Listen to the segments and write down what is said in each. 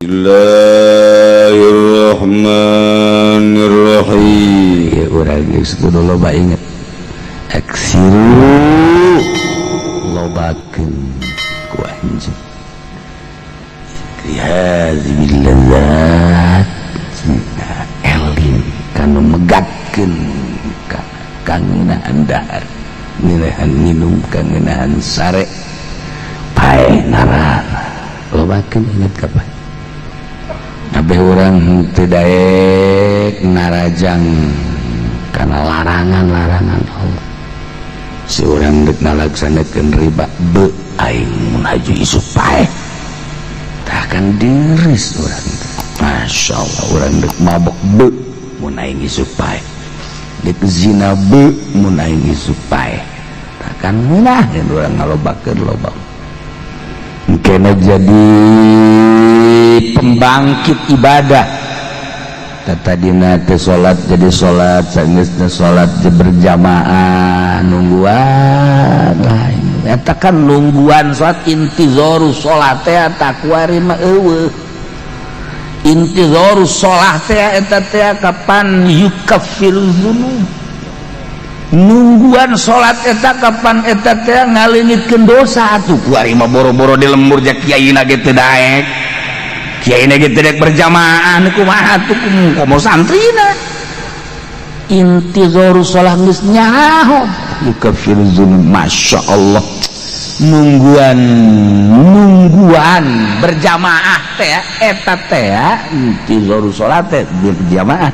Bismillahirrahmanirrahim. Ya urang geus kudu loba inget. Aksiru lobakeun ku anjeun. Hadhihi ladzat eling kanu megatkeun ka ngeunaan dahar, ngeunaan minum ka ngeunaan sare pae narana. Lobakeun inget ka pae. Abeh urang teu daek narajang kana larangan-larangan Allah. Si urang dek nalaksanakeun riba beu aing mun haju isuk pae. Tah kan diris urang teh. Masyaallah urang dek mabok beu mun aing isuk pae. Dek zina beu mun aing isuk pae. Tah kan ngeunah urang ngalobakeun loba. Kena jadi pembangkit ibadah. Tadina teh salat jadi salat, sageusna salat berjamaah nungguan lain. Eta kan nungguan salat intizaru salat teh takwari mah eueuh. Intizaru salat teh eta teh kapan yukaffiru dzunub. Nungguan salat eta kapan eta teh ngaleungitkeun dosa atuh kuari mah boro-boro di lembur jak kiaina ge teu daek. Kiaina ge teu daek berjamaah kumaha atuh komo santrina. Intizaru salat geus nyaho yukaffiru dzunub. masyaallah. Nungguan berjamaah teh eta teh intizaru salat teh berjamaah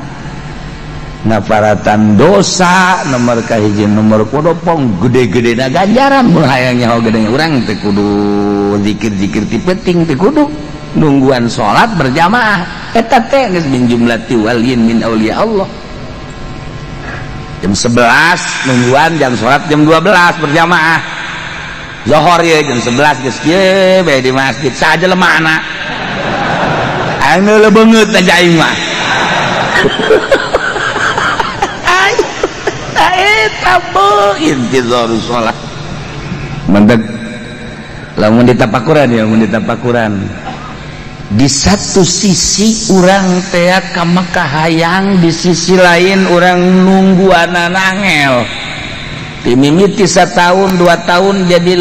nafaratan dosa nomor kahiji nomor kodopong gede-gedena ganjaran mun hayang nyaho gedenya urang teh kudu zikir-zikir ti penting teh kudu nungguan salat berjamaah eta teh geus min jumlati waliyin min auliya Allah. Jam 11 nungguan jam salat jam 12 berjamaah zuhur ye jam 11 geus kieu bae di masjid saja lemahna aing le beungeut aja aing mah intizarus shalah mendeg lamun ditapakuran ya mun ditapakuran di satu sisi urang teh ka Mekah hayang, di sisi lain urang nungguan nangel timimiti 1 tahun 2 tahun jadi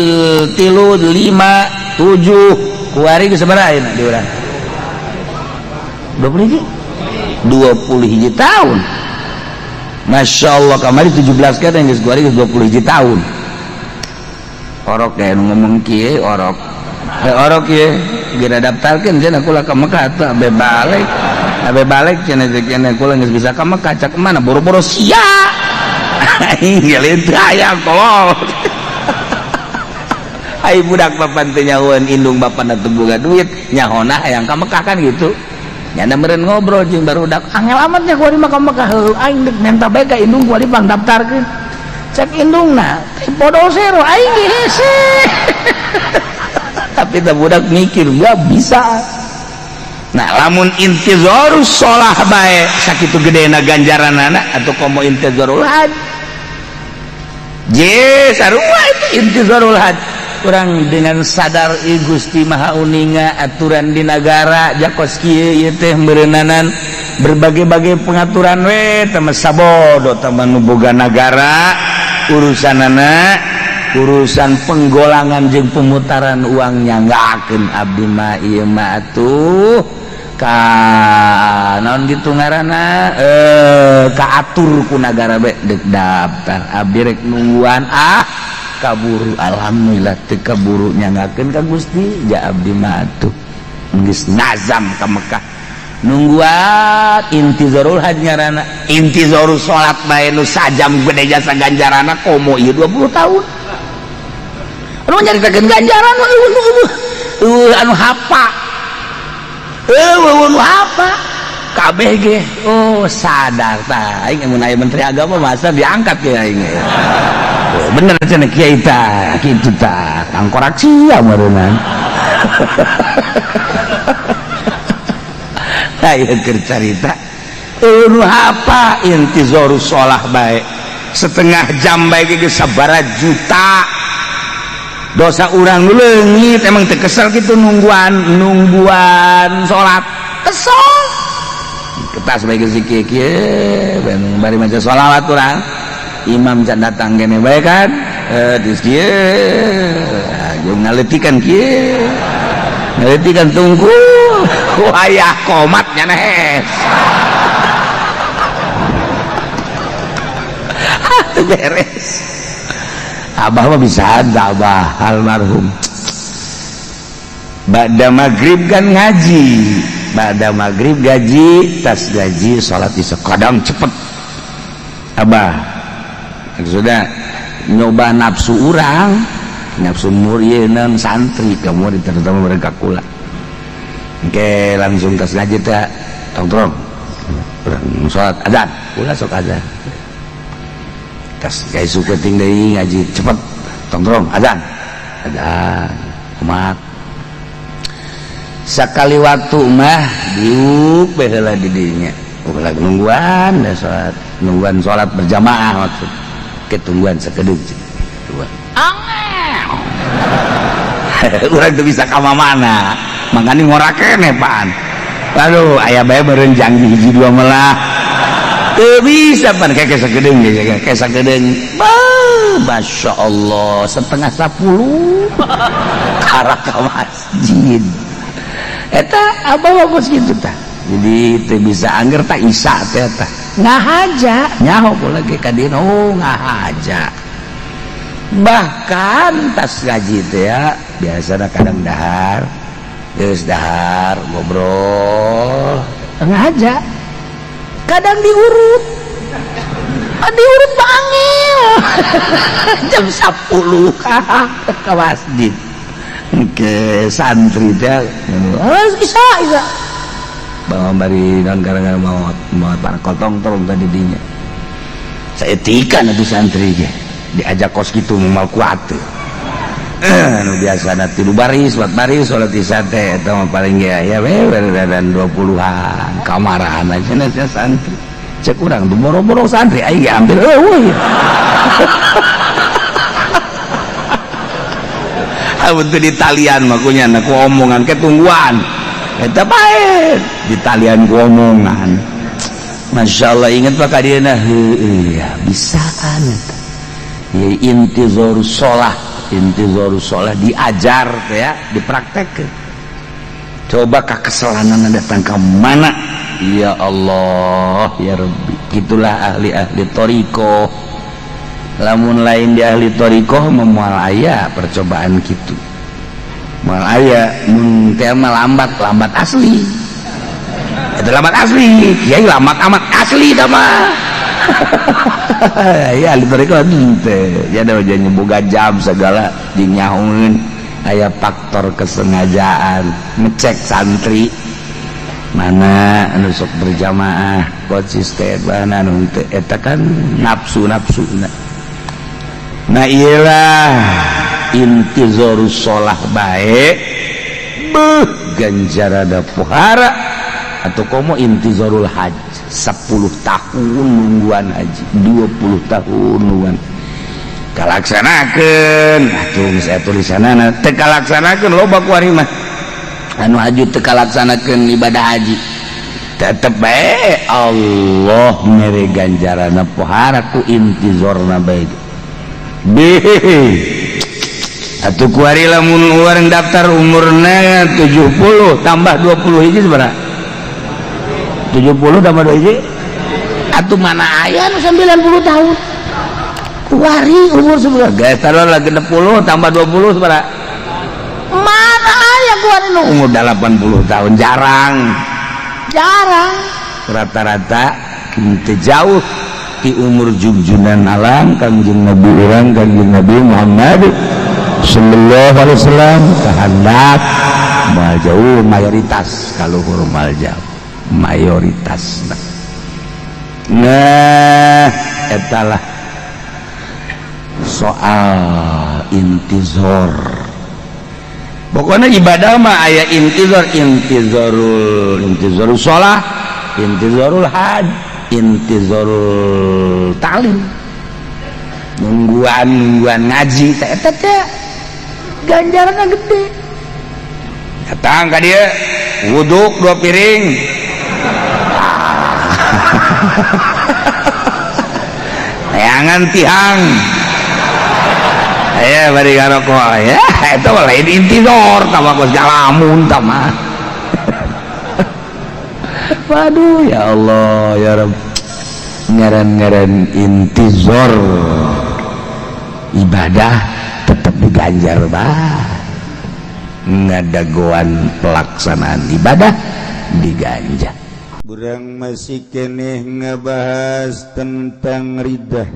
3 5 7 kuari geus sabaraha ayeuna di urang 20 tahun. Masya Allah kamari 17 kan yang geus 20 tahun. Orok kayak ngomong kieu orok. Orok ye geura daftarkeun cenah kula ka Mekah teh abe balik cenah kula geus bisa ka Mekah cak mana boro-boro sia. Aing geuleuh teu aya kolot. Ai budak papan teh nyahoan indung bapana teu boga duit nyahona hayang ka Mekah kan gitu. Nyana meureun ngobrol jeung barudak angel amatnya kuari mah ka Mekah heuh aing deuk minta bae ka indung kuari pang daftarkeun cek indungna podo sero aing hese tapi teh budak mikir ya bisa. Nah lamun intizarus shalah bae sakitu gedena ganjaranana atuh komo intizarul hajj je sarua itu intizarul hajj. Kurang dengan sadar Gusti Maha Uninga aturan di negara jakos kieu ieu teh meureunanan berbagai-bagai pengaturan we teh sabodo teh nu boga negara urusanana urusan penggolangan jeung pemutaran uang nyanggakeun abdi mah ieu mah atuh ka naon kitu ngaranna kaatur ku nagara be deuk daftar abdi rek nungguan kaburu alhamdulillah teu kaburu nyangakeun ka Gusti ja abdi mah atuh geus nazam ka Mekah nungguan intizarul hajj ngaranna intizarus salat bae nu sajam gede jasa ganjarana komo ieu 20 tahun anu nyaritakeun ganjaran anu hapa anu hapa kabeh ge oh sadar tah aing mun aya menteri agama masa diangkat ge aing bener cenah kiai tah kitu tah kang koraksi ya meureunna aya keur carita nu apa intizarus shalah bae setengah jam bae ge sabaraha juta dosa urang leungit emang teu kesel kitu nungguan salat kesel kita sebagai zikir kieu bari maca sholawat urang imam can datang kene bae kan geus kieu jeung ngaleutikan kieu ngaleutikan tungkul wayah komat nya nehes beres abah mah bisa ada abah almarhum ba'da maghrib kan ngaji ba'da maghrib gaji tas gaji sholat isya kadang cepet abah sudah nyoba nafsu urang nafsu murieun santri kamu terutama mereka kula oke langsung tas ngaji teh tong sholat adzan kula sok adzan tas kayak suka tinggal ngaji cepet tongkrong adzan umat sekali waktu mah diuk beheula di dinya ulah nungguan salat nungguan salat berjamaah maksud ketungguan sakedeuk urang teu bisa ka mana mangkani ngorakene paan aduh aya bae meureun janji hiji dua melah teu bisa pan kayak sakedeung kayak sakedeung Masya Allah setengah 10 arah ke masjid eta abah bagus gitu tah jadi teu bisa angger tak isya teh tah ngahaja nyaho pula ge ka dina ngahaja bahkan tas ngaji teh ya biasana kadang dahar geus dahar ngobrol ngahaja kadang diurut bangil jam 10 ke masjid ke santri teh isa bawa bari dan gara-gara mau para kotong terung tadi dinya saya tikan itu santri ge diajak kos gitu mau kuat anu biasana 3 baris 4 baris salat isya teh eta mah paling ge aya we dan 20-an kamarahan aja nya santri cek urang tuh boro-boro santri aing ambil euy betul di talian makunya ku omongan ketungguan eta bae di talian ku omongan Masya Allah inget pak kadieuna heueuh ya bisaan eta ya intizarus shalah diajar teh ya dipraktekkeun coba kakeselanan datang ke mana ya Allah ya Rabbi gitulah ahli-ahli thariqah lamun lain di ahli thariqah moal aya percobaan gitu moal aya mun teh lambat asli itu lambat asli kiai lambat amat asli tah mah ya ahli thariqah teh ya da jangan boga jam segala dinyahoeun aya faktor kesengajaan ngecek santri mana anu sok berjamaah konsisten mana anu teu eta kan nafsuna nah iyalah intizarus shalah bae beuh ganjarana pohara atau komo intizarul haji 10 tahun nungguan haji 20 tahun nungguan kalaksanakeun atuh geus aya tulisanana teu kalaksanakeun loba kuari mah anu haji teu kalaksanakeun ibadah haji tetep bae Allah mere ganjarana pohara ku intizarna bae atuh kuari lamun urang daftar umurna 70 tambah 20 hiji sabaraha 70 tambah 2 hiji atuh mana aya anu 90 tahun kuari umur seberapa guys taruh lagi 60 tambah 20 sabaraha mana aya kuari nu umur 80 tahun jarang rata-rata teu jauh di umur junjunan alam kanjeng Nabi urang kanjeng Nabi Muhammad sallallahu alaihi wasallam kehendak mal jauh mayoritas kaluhur mal jauh mayoritas nah etalah soal intizar pokoknya ibadah mah aya intizarul shalah intizarul hajj intizarul ta'lim nungguan ngaji teh ganjaranna gede. Datang ka dia wuduk 2 piring. Neangan tihang. Aya bari ngarokok ya, eta mah lain intidor tah mah jalamun tah mah. Waduh ya Allah ya Rabb. Ngaran-ngaran intizor ibadah tetap diganjar bah. Ngadagoan pelaksanaan ibadah diganjar. Burang masih keneh ngabahas tentang ridah.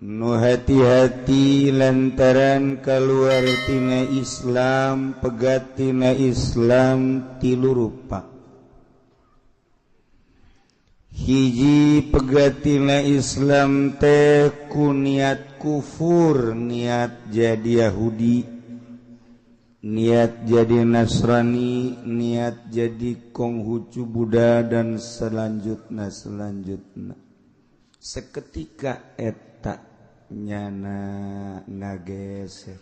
Nu hati-hati lantaran keluar tina Islam, pegat tina Islam tilu rupa. Hiji pegat tina Islam teh ku niat kufur, niat jadi Yahudi, niat jadi Nasrani, niat jadi Konghucu Buddha dan selanjutnya seketika eta nyana ngageser,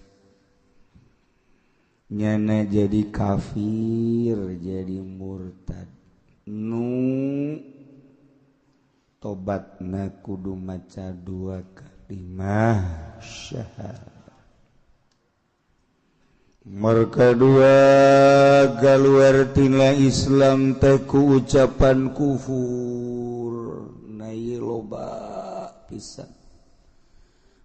nyana jadi kafir, jadi murtad. Nu tobatna kudu maca 2 kalimah syahadat. Marka 2 galuar tina Islam teh ku ucapan kufur. Na ieu loba pisan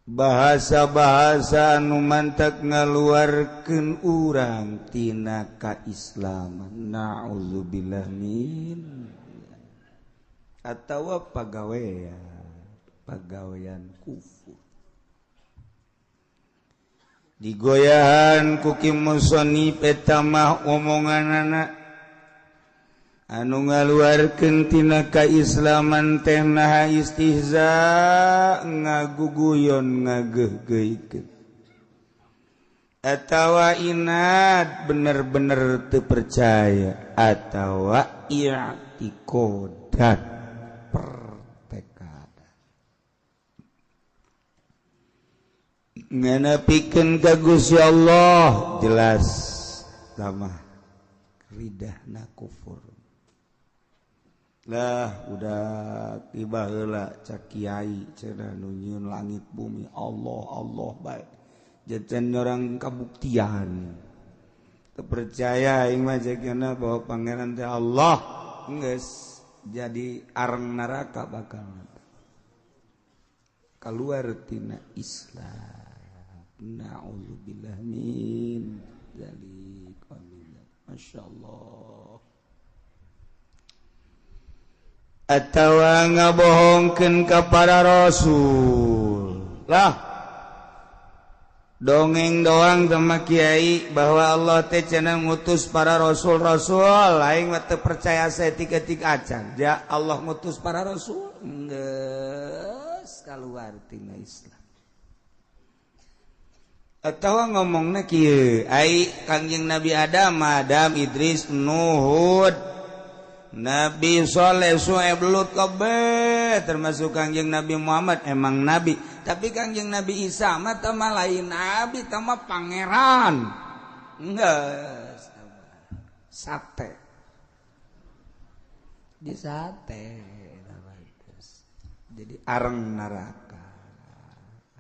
bahasa-bahasa anu mantak ngaluarkeun urang tina kaislaman. Nauzubillah min atawa pagawean kufur. Digoyahan ku Kim Musonif eta mah omonganana anu ngaluarkeun tina kaislaman teh naha istihza, ngaguguyon, ngageugeuikeun, atawa inad bener-bener teu percaya, atawa i'tiqadat pertekad nganapikeun ka Gusti Allah jelas tamah ridahna kufur. Lah udah tiba heula cak kiai cenah nu nyieun langit bumi Allah Allah bae. Jajan orang kabuktian. Teu percaya aing mah jagana bahwa pangeran teh Allah geus jadi areng neraka bakal keluar tina Islam. Na'udzubillah min dzalik. Masyaallah. Atawa ngabohongkeun ka para rasul. Lah dongeng doang sama kiai bahwa Allah teh cenah ngutus para rasul-rasul, aing mah teu percaya saeutik-eutik acan. Ja Allah ngutus para rasul geus kaluar tina Islam. Atawa ngomongna kieu, ai Kangjeng Nabi Adam, Idris, Nuh, Nabi Soleh, Su'aib, Lut, kabeh termasuk Kangjeng Nabi Muhammad emang nabi, tapi Kangjeng Nabi Isa mah teh mah lain nabi, teh mah pangeran. Geus sate. Di sate. Jadi areng neraka.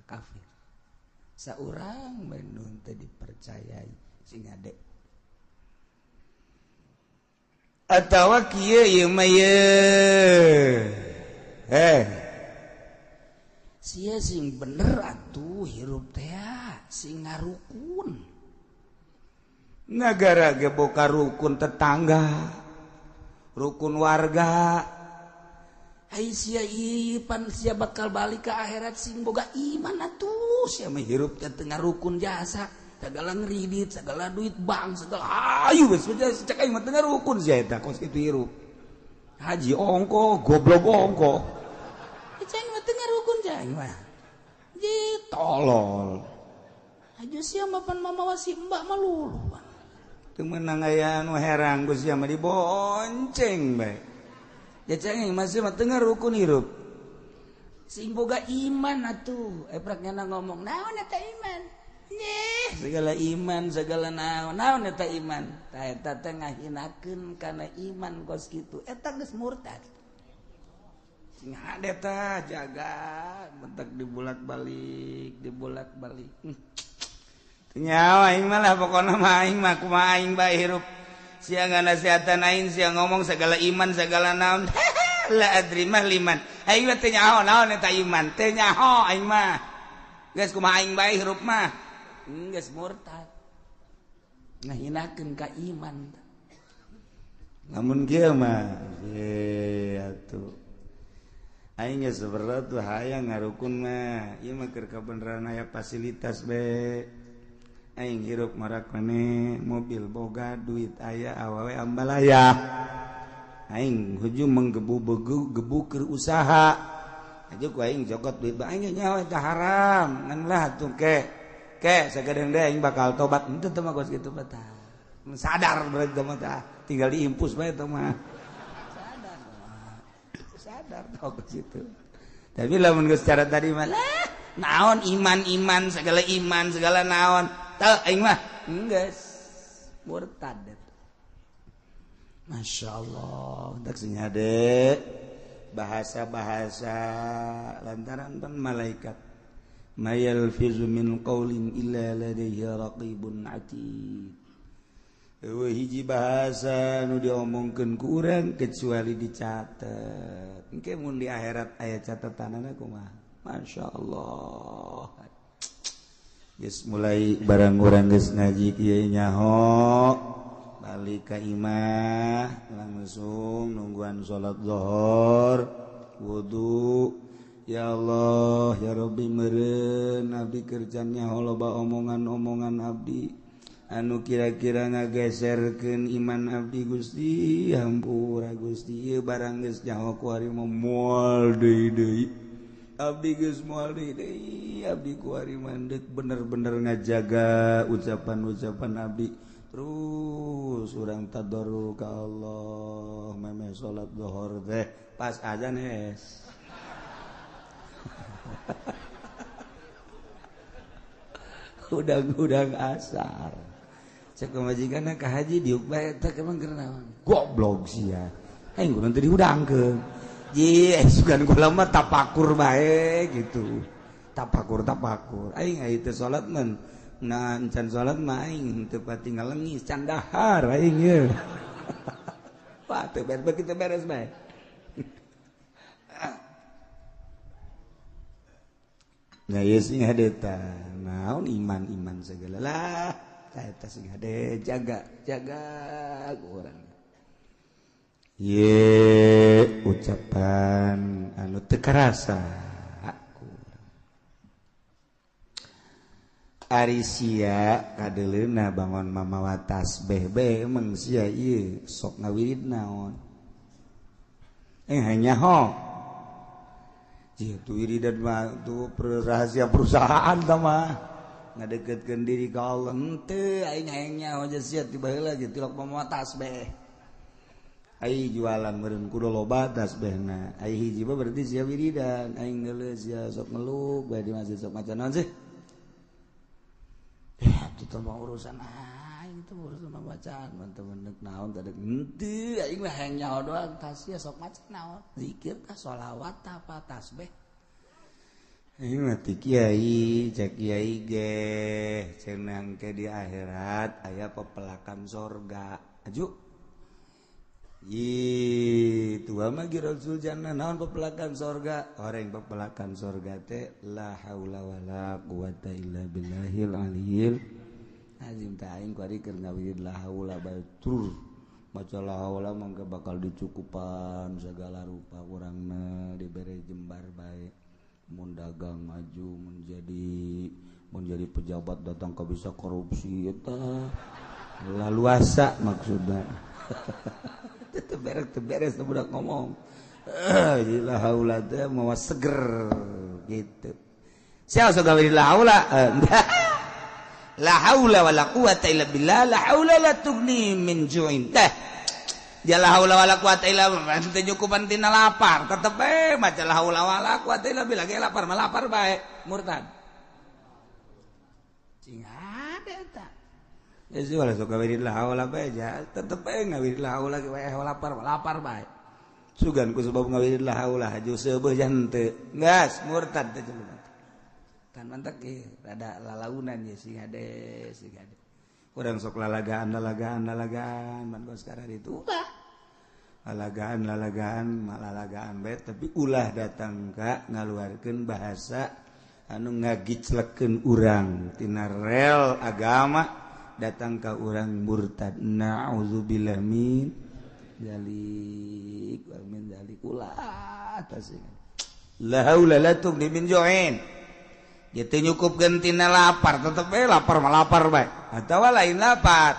Kafir. Saurang Bandung teh dipercayai sing ade. Atawa kieu ieu mah sia sing bener atuh hirup teh sing ngarukun. Nagara ge boga rukun tetangga, rukun warga. Hai sia pan sia bakal balik ke akhirat sing boga iman atuh sia mah hirup teh teu ngarukun jasa. Segala ngeridit, segala duit bank, segala ayu wes cek aing mah teu ngarukun sia eta kos kitu hirup. Haji ongko, goblok ongko. Cek mah teu ngarukun cek mah. Ji tolol. Aja sia mah pan mamawa si mbak mah lulu. Teu meunang aya anu herang ku sia mah dibonceng bae. Ya cek aing mah sia mah teu ngarukun hirup. sing boga iman atuh epraknya ngomong naon eta iman segala iman segala naon eta iman eta teh ngahinakeun kana iman kos kitu eta geus murtad sing hade tah jaga mentek dibolak-balik nyawa aing mah lah pokona mah aing mah kumaha aing bae hirup sia nganasihatan aing sia ngomong segala iman segala naon la adri mah liman aing mah teh nyaho naon eta iman teh nyaho aing mah geus kumaha aing bae hirup mah geus murtad ngahinakeun ka iman lamun kieu mah atuh aing geus seberat tuh hayang ngarukun mah ieu mah keur kabeneran aya fasilitas be aing hirup marak maneh mobil boga duit aya awewe ambalaya aing huju menggebu keur usaha aja ku aing jogot duit ba aing nyawa teh haram ngan lah atuh ke sagadeng deui aing bakal tobat henteu teh mah kos kitu tah sadar berarti tah tinggal diimpus bae teh mah sadar tah kos kitu tapi lamun geus cara tadi mah naon iman segala naon teu aing mah geus murtad eta masyaallah dak senyade bahasa-bahasa lantaran pan malaikat mayal fizu min qaulin illa ladayhi raqibun atid eueuh hiji bahasa nu diomongkeun ku urang kecuali dicatet engke mun di akhirat aya catatanana kumaha masyaallah geus mulai barang urang geus ngaji kieu nyaho balik ka imah langsung nungguan salat zuhur wudu ya Allah ya Rabbi meureun abdi kerjan nyaho loba omongan-omongan abdi anu kira-kira ngageserkeun iman abdi Gusti hampura Gusti ieu barang geus nyaho ku ari moal deui abdi geus moal deui abdi ku ari mandek bener-bener ngajaga ucapan-ucapan abdi terus urang tadarrul ka Allah meme salat zuhur teh pas azan es udang asar cek majikanna ka haji diuk bae eta kemang keur naon goblok sia aing kudu teu diudangkeun ji sugan kula mah tapakur bae gitu tapakur aing aya teh salat mah nah encan salat mah aing teu pati ngalengis can dahar aing ye wah teu beres bae nah ieu sing hade tah naon iman segala lah eta sing hade jaga urang ye ucapan anu teu karasa ari sia kadeleuna bangun mamawa tasbih bae emang sia ieu sok ngawirid naon hanya ho jitu wiridan mah tu rahasia perusahaan tah mah ngadeketkeun diri ka Allah henteu aing hayang nyaho aja sia tiba heula jeung tilok mamawa tasbih ai jualan meureun kudu loba tasbihna ai hiji mah berarti sia wiridan aing geuleuh sia sok ngeluk bae di masjid sok maca naon sih itu mah urusan aing tuh urusan bacaan mantep naon teh henteu aing mah hayang nyaho doang tas sia sok maca naon zikir tah sholawat tah apa tasbih aing mah ti kiai cek kiai ge cenah ke di akhirat aya pepelakan sorga aju tua mah gi Rasul jannah naon pepelakan sorga orang pepelakan sorga teh la haula wala quwata illa billahil aliyil azim teh aing ku ari keur ngawirid la haula batur maca la haula mangga bakal dicukupan segala rupa urangna dibere jembar bae mun dagang maju menjadi pejabat datang ka bisa korupsi eta laluasa maksudna beres budak ngomong la haula teh mawa seger gitu sia sok gawe la haula la haula wala quwata illa billah la haula la tughni min ju'in teh jala haula wala quwata illa billah teu nyukupan tina lapar tetep mah jala haula wala quwata illa billah ge lapar mah lapar bae murtad cing ada eta ya sih wala sok ngawirid la haula bae ja tetep ngawirid la haula ge bae lapar bae sugan ku sebab ngawirid la haula haju seubeuh jan teu gas murtad teh jelema kan mantak ge rada lalaunan ya sing hade urang sok lalagaan man kos sekarang itu ulah lalagaan bae tapi ulah datang ka ngaluarkeun bahasa anu ngagiclekeun urang tina rel agama datang ka urang murtad naudzubillah min zalik wa min zalik ulah tasing la haula la tughni min ju'in gitu nyukupkeun tina lapar tetep bae lapar mah lapar bae atawa lain lapar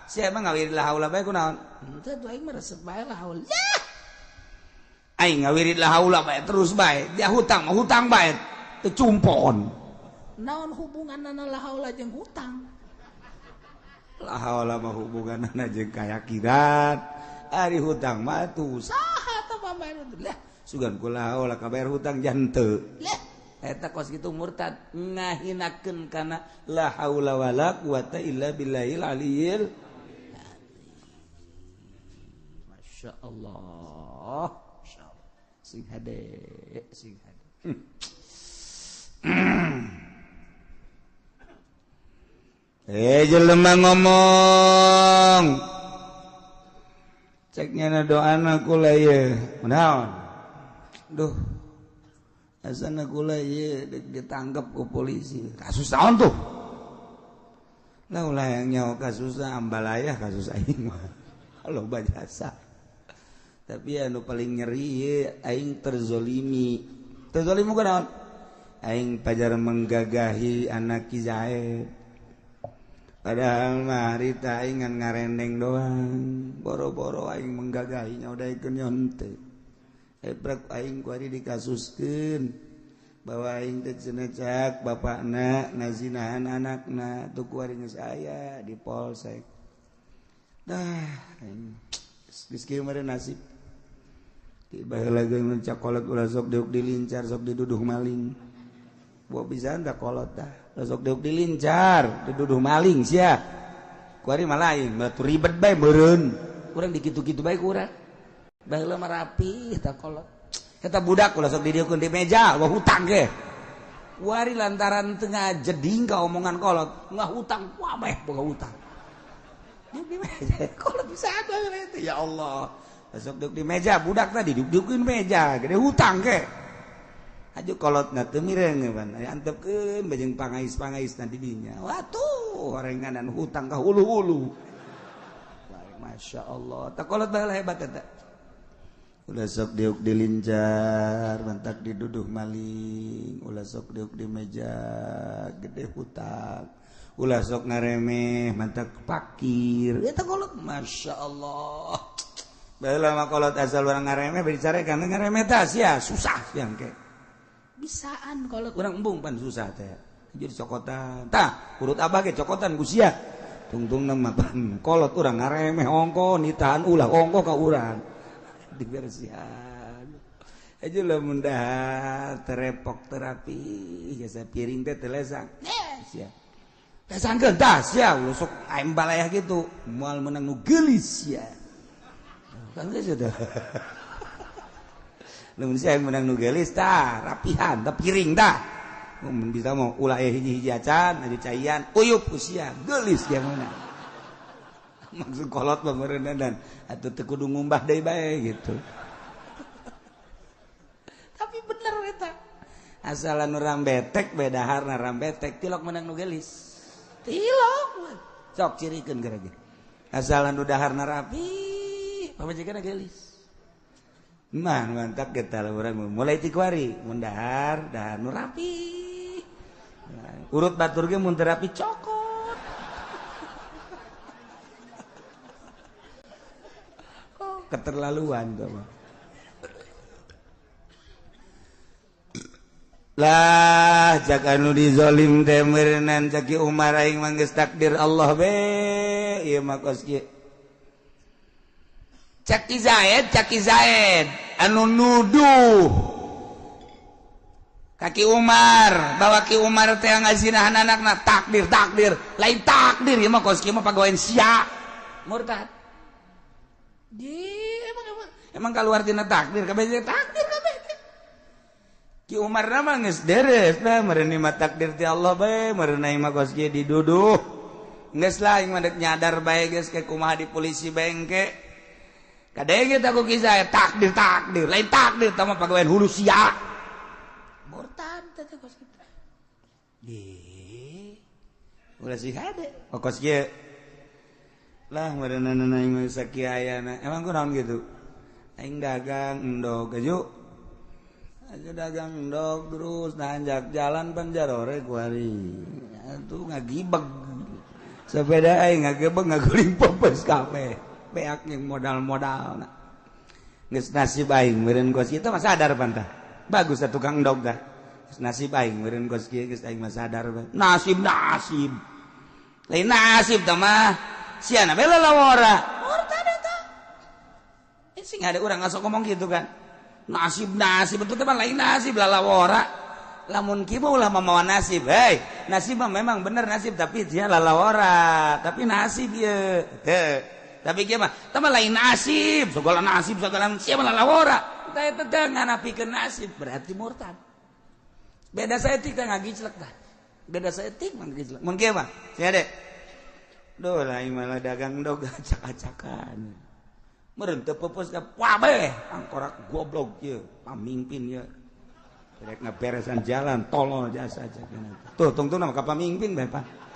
sia mah ngawirid la haula bae kunaon henteu tuh aing mah resep bae la haula yah aing ngawirid la haula bae terus bae dia hutang mah hutang bae teu cumpon naon hubunganna la haula jeung hutang la haula mah hubunganna jeung kayakiran ari hutang mah tuh saha tah pambae lah sugan ku la haula kabayar hutang jan teu lah eta kos kitu murtad ngahinakeun kana la haula wala quwata illa billahil aliyil masyaallah sing hade jelema ngomong ceknya doana kula ieu naon duh asana kula ieu ditangkep ku polisi kasus naon tuh lah ulah yang nyawa kasus ambalayah kasus aing mah loba jasa tapi anu paling nyeri aing terzolimi ku naon aing pajar menggagahi anak Ki Zaid padahal mah harita aing ngan ngarendeng doang boro-boro aing menggagahinya udah ikeun nyonte ebrak aing ku ari dikasuskeun bahwa aing teh cenecak bapakna ngazinahan anakna tuh ku ari geus aya di polsek dah geus kieu mah nasib tiba heula geus cakolot ulah sok deuk dilincar sok diduduh maling buah bisa anda kolot dah sok deuk dilincar diduduh maling sia ku ari mah lain batu ribet bae meureun urang dikitu-kitu bae ku urang baheula mah rapih tah kolot eta budak ulah sok didieukeun di meja wah hutang ge wari lantaran teu ngajeding ka omongan kolot ngahutang wah bae boga hutang di meja kolot bisa bae itu ya Allah sok deuk di meja budak tadi didieukeun meja gede hutang ge aju kolotna teu mireng ban antepkeun bajeng pangais-pangaisna di dinya watuh horenganan hutang ka hulu-hulu Masya Allah tak kolot baheula hebat eta ulah sok diuk dilincar mantak diduduh maling ulah sok diuk di meja gede hutang ulah sok ngaremeh mantak pakir eta kolot Masya Allah baheula mah kolot asal urang ngaremeh bicarekan ngaremeh tah sia susah yang ke bisaan kolot urang embung pan susah teh jadi cokotan tah urut abah ge cokotan ku sia tungtung nama pan kolot urang ngaremeh ongko nitahan ulah ongko ka urang dibersihan aja lah mundah terepok terapi jasa piring teh telesang sia lesang gendah sia sok aing balayah gitu moal menang nu geulis sia kan geus teh lamun sia menang nu geulis tah rapihan tah piring tah mun bisa mau ulah hiji-hiji acan adi caian uyup ku sia geulis sia meunang maksud kolot mah meureunna dan atuh teu kudu ngumbah deui bae gitu tapi bener eta asal anu rambetek bedaharna rambetek tilok menang nu geulis tilok sok cirikeun geura ge asal anu daharna rapi pamajikanna geulis mah mantap kita urang mulai ti kuari mun dahar nu rapi urut batur ge mun teu rapi cokot keterlaluan tuh mah lah jak anu dizolim teh meureunnan caki Umar aing mah geus takdir Allah be ieu mah kos kieu Caki Zaid anu nuduh kaki Umar bahwa Ki Umar teh ngazinahan anakna takdir lain takdir ieu mah koski mah pagawean sia murtad emang kaluar tina takdir kabeh takdir kabeh Ki Umar mah geus deres da meureun mah takdir ti Allah bae meureun mah koski diduduh geus lah aing mah dek nyadar bae geus ke kumaha di polisi bengke kadege tak kisah takdir lain takdir tama pagawean hulu sia murtad teh kos kita ulah sih hade kos kieu lah meureunna aing mah sakieu ayana emang kunaon gitu aing dagang endog aju dagang endog terus nanjak jalan panjarore kuari atuh ngagibeg sepeda aing ngagebeg ngaguling pepes kabeh beak yang modal-modal nah. Geus nasib aing meureun kos kieu mah sadar pantah. Bagus da tukang endog dah. Geus nasib aing meureun kos kieu geus aing mah sadar bae. Nasib. Lain nasib tah mah siana bae lalawara. Murtad eta. Sing ada urang ngasok ngomong gitu kan. Nasib itu teh mah lain nasib lalawara. Lamun kieu mah ulah mamawa nasib. Hei, nasib mah memang bener nasib tapi dia lalawara. Tapi nasib ieu. Teu. Tapi gimana? Tambah lain nasib, segala siapa lalawara. Kita teh nganapikeun nasib berarti murtad. Beda saeutik teh ngagiclek tah. Beda saeutik mah ngagiclek. Mun kieu mah, sia Dek. Duh lain malah dagang endog acak-acakan. Meureun teu peupeus ka wabeh angkorak goblok ieu, pamimpin ieu. Rek ngaberesan jalan tolol jasa aja kana. Tuh tungtung nama ka pamimpin bae, Pak.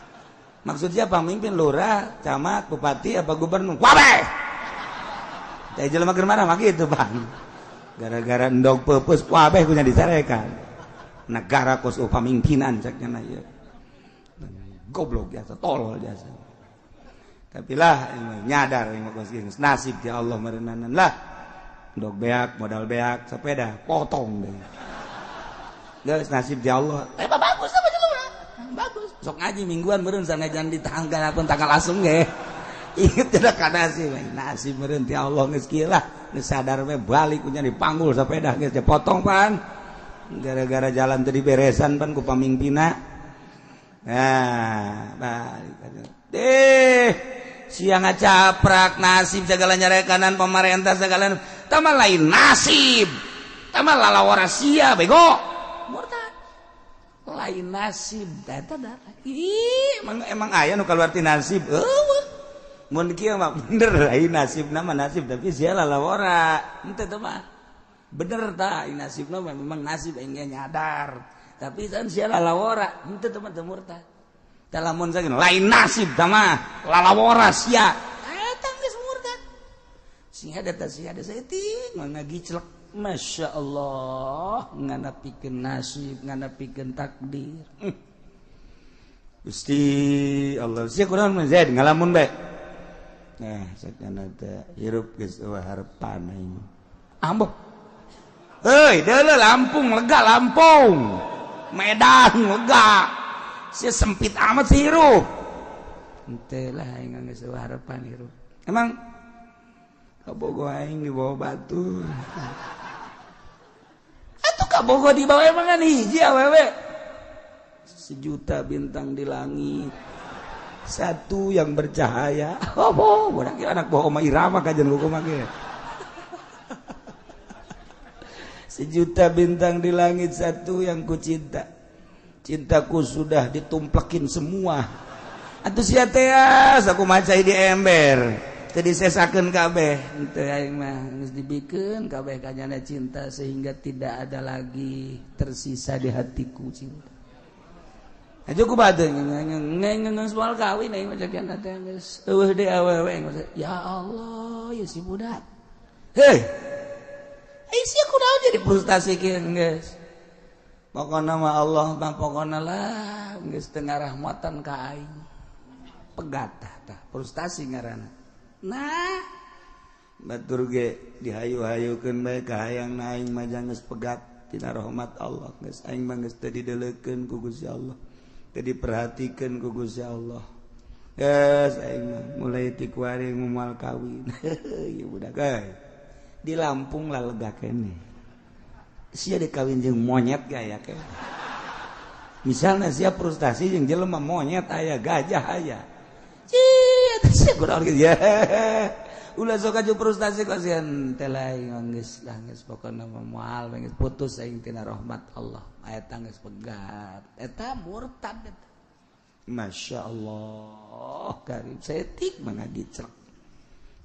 Maksudnya pemimpin lurah, camat, bupati, apa gubernur? Wabeh! Saya jelema keur marah mah kitu, Bang. Gara-gara endog peupeus wabeh kunya disarekan. Negara kos pamimpinan sakjana ieu. Goblok biasa, tolol biasa. Tapi lah nyadar yang kos geus nasib ti Allah meureunana lah. Endog beak, modal beak, sepeda potong deh. Geus nasib ti Allah. Bagus apa jelema? Bagus. Sok ngaji mingguan meureun sanajan di tanggal asung ge. Inget cenah ka nasib meureun ti Allah geus kieu lah. Geus sadar we balik nya dipanggul sepeda geus potong pan. Gara-gara jalan teu diberesan pan ku pamimpinna. Nah, balik. Siang ngacaprak nasib segala nyarekanan pemerintah segala tama lain nasib. Tama lalawara sia bego. Murtad. Lain nasib eta dah. Emang aya nu kaluar ti nasib. Eueuh. Mun kieu mah bener lain nasibna mah nasib tapi sia lalawara. Henteu teh mah. Bener tah nasibna memang nasib aing nyadar. Tapi kan sia lalawara. Henteu teh mah teu murtad. Da lamun sakeun lain nasib tah mah lalawara sia. Eta geus murtad. Sing ada tah sia ada saeutik mah ngagiclek. Masya Allah nganapikeun nasib nganapikeun takdir. Gusti Allah sia kunaon mah Zaid ngalamun bae. Nah sakana teh hirup geus eueuh harepan aing. Amboh. Heuy deuleu Lampung lega Lampung. Medan lega. Sia sempit amat si hirup. Henteu lah aing geus eueuh harepan hirup. Emang kabogo aing di bawah batu. Atuh kabogo di bawah emang kan hiji awewe. 1 juta bintang di langit. Satu yang bercahaya. Oh, budak anak bawa Oma Irama kajian hukum ge. 1 juta bintang di langit satu yang ku cinta. Cintaku sudah ditumplekin semua. Atuh sia teh aku macai di ember. Tadi sesakeun kabeh henteu aing mah geus dibikeun kabeh kanyana cinta sehingga tidak ada lagi tersisa di hatiku cinta. Aja ku badeung geus moal kawin aing mah cakeun teh geus eueuh deui awewe ya Allah ya si budak. Heh. Ai sia kunaon jadi frustasi kieu geus. Pokona mah Allah mah pokona lah geus teu ngarahmatan ka aing. Pegat tah frustasi ngaranna. Nah batur ge dihayu-hayukeun bae ka hayang aing mah geus pegat tina rahmat Allah geus aing mah geus teu dideuleukeun ku Gusti Allah teu diperhatikeun ku Gusti Allah mulai tikuari mual kawin di Lampung lah lega kene sia dikawin jeung monyet gaya ke misalnya siap frustasi jeung jelema monyet aya gajah aya sia kurang ya ulah sok aju frustasi kasihan teh lain geus pokona moal geus putus aing tina rahmat Allah aya geus pegat eta murtad eta Masya Allah karim setik mangadi cerek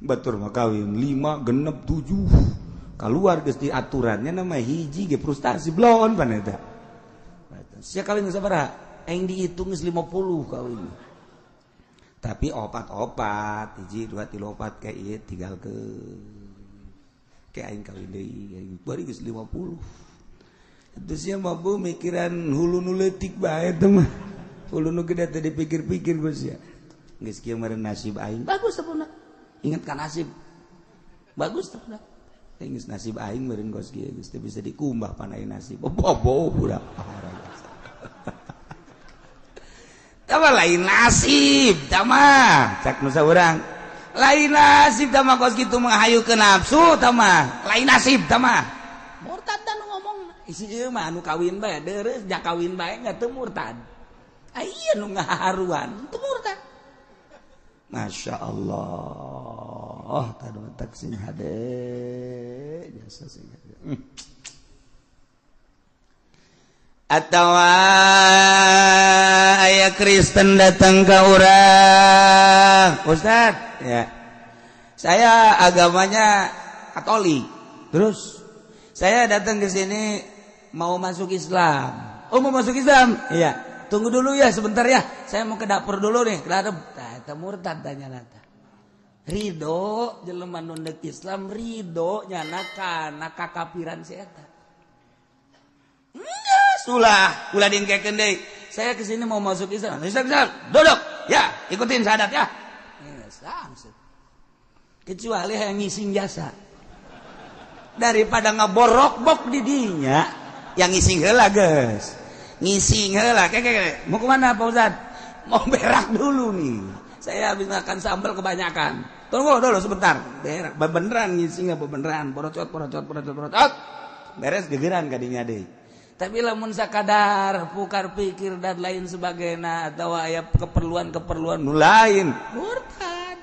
batur mah kawin 5 genep 7 keluar geus di aturannya nama hiji ge frustasi blon pan eta sia kawin geus sabaraha aing dihitung geus 50 kawin tapi opat-opat hiji 2 3 4 ka ieu tinggal ke aing kawin deui bari geus 50 itu sia mah mikiran hulu nu leutik bae teh mah hulu nu gede teh dipikir-pikir geus ya geus kieu meureun nasib aing bagus tepuna ingat ka nasib bagus tepuna geus nasib aing meureun geus kieu geus teu bisa dikumbah pan aing nasib bobo budak tama lain nasib tama cak nu saurang lain nasib tama kos kitu menghayu ke nafsu tama lain nasib tama murtad dan ngomong isi ieu mah anu kawin bae deureus jak kawin bae nya teu murtad aya nu ngaharuan teu murtad Masya Allah tadu tak sing hade jasa sing hade atawa aya Kristen datang ke urang Ustaz ya saya agamanya Katolik terus saya datang ke sini mau masuk Islam mau masuk Islam iya tunggu dulu ya sebentar ya saya mau ke dapur dulu nih ke dapur eta murtad tanya nata ridho jelema nu deuk Islam ridho nyana kana kakafiran si eta ulah dingkekeun deui saya kesini mau masuk Islam duduk ya ikutin syahadat ya kecuali yang ngising jasa daripada ngaborok-bok di dinya yang ngising heula geus ngising heula keke mau kemana Pak Ustad mau berak dulu nih saya habis makan sambal kebanyakan tunggu dulu sebentar berak beneran ngising beneran porocot beres gegeran kadinya deui tapi lamun sakadar pukar pikir dan lain sebagainya atau aya keperluan nu lain murtad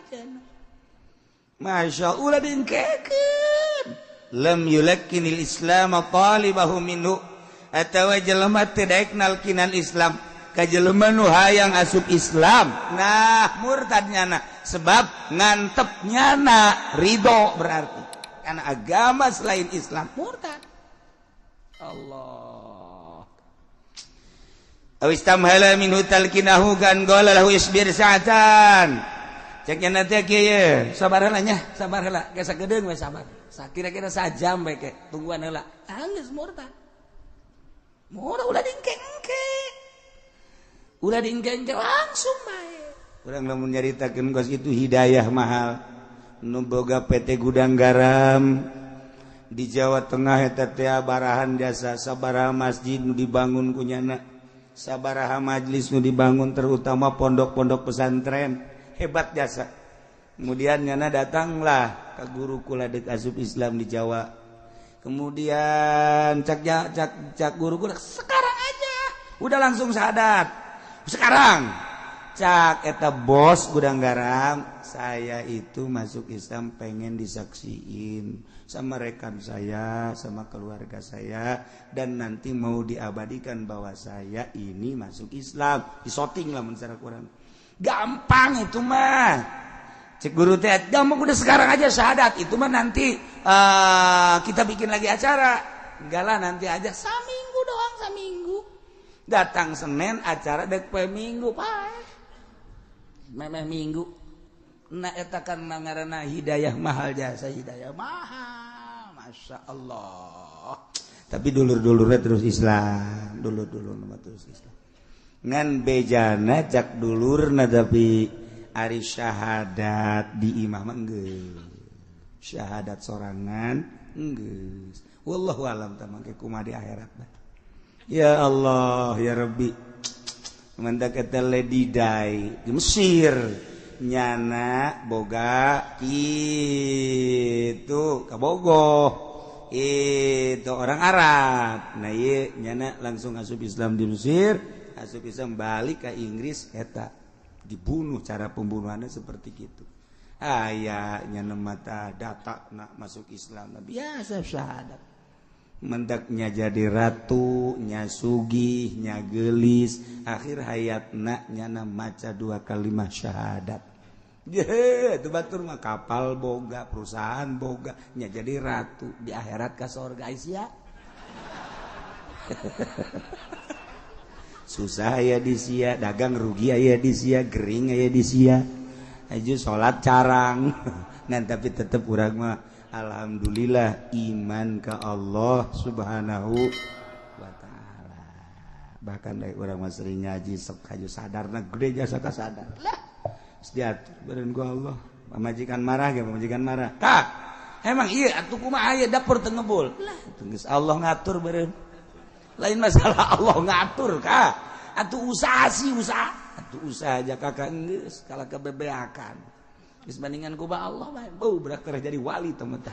Masya Allah dingkekeun lam yulakkinil islam talibahu minhu atawa jelema teu daek nalkinan Islam ka jelema nu hayang asup Islam nah murtadnya sebab ngantepnya ridho berarti karena agama selain Islam murtad Allah awistamhala minhu talkinahu kan qala lahu isbir sa'atan cek nya teh kieu sabar heula nya sabar heula geus sagedeung we sabar sakira-kira sajam bae ke tungguan heula geus murtad murah ulah dingkeng langsung bae urang lamun nyaritakeun kos itu hidayah mahal nu boga PT Gudang Garam di Jawa Tengah eta teh barahan jasa sabaraha masjid nu dibangun kunyana sabaraha majlis nu dibangun terutama pondok-pondok pesantren hebat jasa kemudian nyana datanglah ka guru kula deuk asup Islam di Jawa kemudian cak guru kula sekarang aja udah langsung syahadat sekarang cak eta bos Gudang Garam saya itu masuk Islam pengen disaksiin sama rekan saya, sama keluarga saya, dan nanti mau diabadikan bahwa saya ini masuk Islam. Disoting lah mencara Quran. Gampang itu mah. Cek guru teh, gampang udah sekarang aja syahadat. Itu mah nanti kita bikin lagi acara. Enggak lah nanti aja. Saminggu doang, saminggu. Datang Senin, acara dek Minggu, Pak. Memang minggu. Nah etakan mangarana hidayah mahal jasa hidayah mahal Masya Allah tapi dulur-dulurnya terus Islam dulur-dulur terus Islam ngan bejana cak dulurna tapi ari syahadat di imam enggeus syahadat sorangan enggeus wallahu alam tamangke kumaha di akhirat ya Allah ya Rabbi mendak eta Lady Di di Mesir nyana boga kitu kabogoh itu orang Arab. Nah ieu nyana langsung asup Islam di Mesir, asup Islam balik ke Inggris eta dibunuh. Cara pembunuhannya seperti gitu. Aya nyana mata data nak masuk Islam biasa syahadat. Mendaknya jadi ratu, nya sugih, nya gelis, akhir hayatna nyana maca 2 kalimat syahadat. Itu batur mah kapal boga, perusahaan boga, nya jadi ratu di akhirat ka surga ya. Susah aya di sia, dagang rugi aya di sia, gering aya di sia. Aju salat carang. Ngan tapi tetep urang mah alhamdulillah iman ke Allah subhanahu wa ta'ala. Bahkan dari orang mah sering ngaji sok kaju sadarna gede jasa ka sadar lah diatur beureun ku Allah. Pamajikan marah ge pamajikan marah kak emang iya atuh kumaha aya dapur teu ngebul lah geus Allah ngatur beureun lain masalah Allah ngatur kak atuh usaha sih usaha atuh usaha aja kakak geus kala kebebeakan geus bandingan ku Allah bae berak jadi wali teman tah.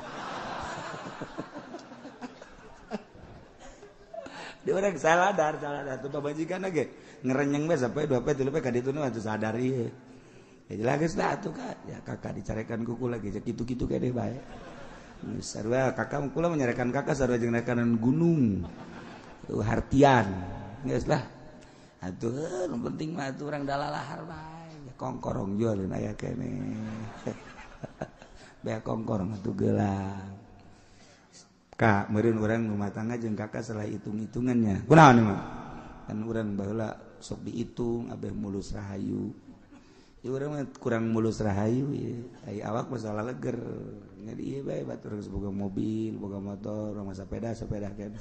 Di orang sadar tuh pamajikan ge ngerenyeng bae sampai 2 pe 3 pe ka ditu atuh sadar ieu. Ya jelas geus da atuh Kak. Ya kakak dicarekan ku kula ge kitu-kitu kene bae. Sarua kakak kula menyarekan kakak sarua jeung rekanan gunung. Tuh hartian. Geus lah. Atuh nu penting mah atuh urang dalalahar bae. Kongkorong jualin aya kene. Bea kongkorong atuh gelang. Kak, meureun urang rumah tangga jeung kakak salah hitung-hitungannya. Kunaon ieu mah? Kan urang baheula sok dihitung abeh mulus rahayu. Ieu urang mah kurang mulus rahayu ieu. Ai awak masalah leger. Jadi ieu bae batur geus boga mobil, boga motor, rumah sepeda kene.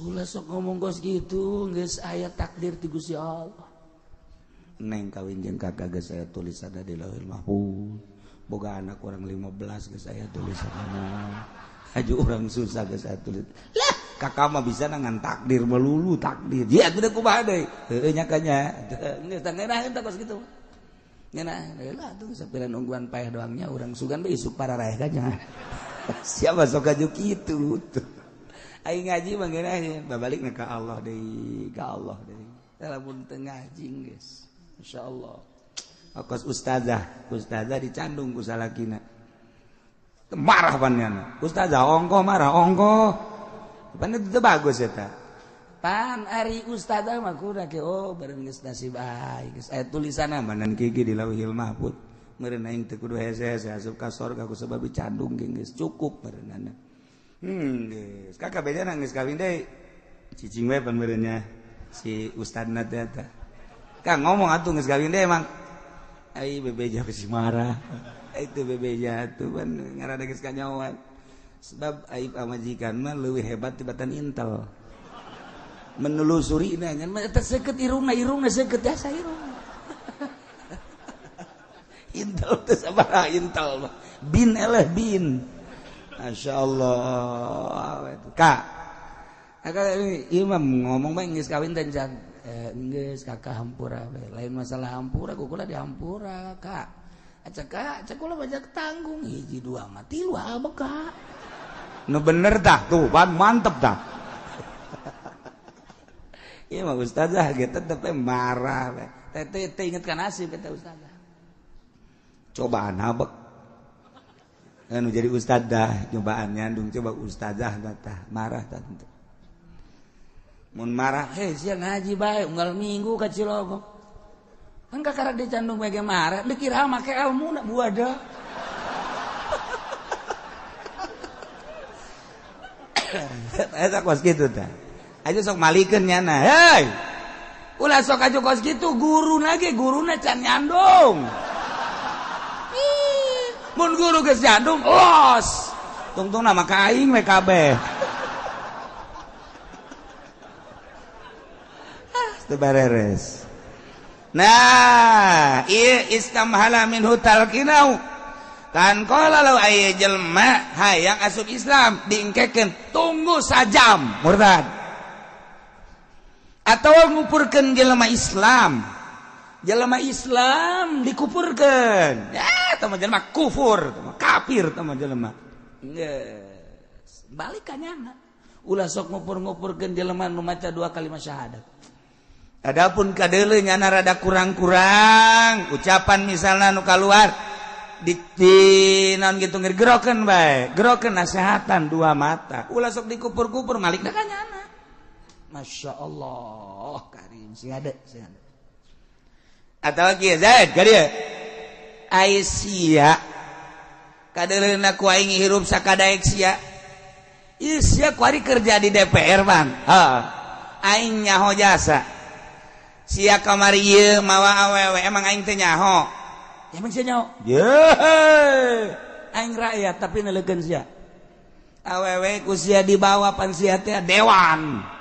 Ulah sok ngomong gos gitu, geus aya takdir ti Gusti Allah. Neng kawin jeung kakak geus saya tulisanna di Lauhul Mahfuz. Boga anak urang 15 geus saya tulisanna. Aju urang susah geus saya tulis. Lah, kakak mah bisa ngan takdir melulu takdir. Ya teu kumaha deui. Heueuh nya kanya. Geus tah ngeunah eta kos kitu. Ngeunah, lah tuh sapiran ungguan paeh doangnya urang sugan bae isuk para raeh kanya. Siapa sok aju kitu. Aing ngaji mah ngeunah babalik ka Allah deui, ka Allah deui. Lamun teu ngaji geus. Insyaallah. Kos ustazah dicandung ku salakina. Marah panjana. Ustazah ongko marah ongko. Pan itu bagus eta. Pan ari ustazah mah kuda ke bareng geus nasib bae. Geus aya tulisanna manan kiki di Lauhul Mahfuz. Meureun aing teu kudu hese-hese asup ka surga ku sebab dicandung geus cukup meureunana. Geus. Kakak bedana geus kawin deui. Cicing we pan meureunnya si ustadna teh eta. Kang ngomong atuh geus kawin deui emang. Ai bebeja geus marah. Itu bebeja tuh kan ngarana geus kanyawan. Sebab ai pamajikan mah leuwih hebat tibatan intel. Menelusuri nanya mah eta seukeut irungna seukeut asa irungna. Intel teh sabaraha intel mah. Bin eleh bin. Masyaallah. Kak. Kakak imam ngomong bae geus kawin teh geus kakak hampura we. Lain masalah hampura kukula di hampura Kak. Acak kula bajak tanggung hiji dua mah tilu abah Kak. Nu bener tah tuh pan mantep tah. Ieu mah ustazah ge tetep marah we. Teh inget ka nasib eta ustazah. Cobaan habek. Anu jadi ustazah cobaan nyandung coba ustazah tah marah tah teu. Mun marah, sia ngaji bae unggal minggu ka Cilogok. Kan kakara dicandung bae marah, dikira make ilmu na buada. Eta kos kitu tah. Aja sok malikeun nyana. Hei. Ulah sok aju kos kitu guruna ge guruna can nyandung. Mun guru geus nyandung, los. Tungtungna mah ka aing we kabeh. Tebareres. Nah, ieu istamhala minhu talqinau. Kan qala law aya jelma hayang asup Islam diengkekeun tunggu sajam murtad. atau ngupurkeun jelema Islam dikupurkeun ya tah jelema kufur kafir tah jelema geus balik ka nyana ulah sok ngupur-ngupurkeun jelema nu maca 2 kalimat syahadat. Adapun kadeuleu nyana rada kurang-kurang ucapan misalna nu kaluar di naon kitu ngegerokeun bae gerokeun nasehatan 2 mata ulah sok dikupur-kupur malikna ka nyana. Masya Allah karim sing ada atau kieu Zaid ka dieu Aisyah kadeuleuna ku aing hirup sakadaek sia ieu sia ku ari kerja di DPR Bang aing nyaho jasa sia kamari ieu mawa awewe emang aing teh nyaho emang sia nyaho ye aing rakyat tapi nelegeun sia awewe ku sia dibawa pan sia teh dewan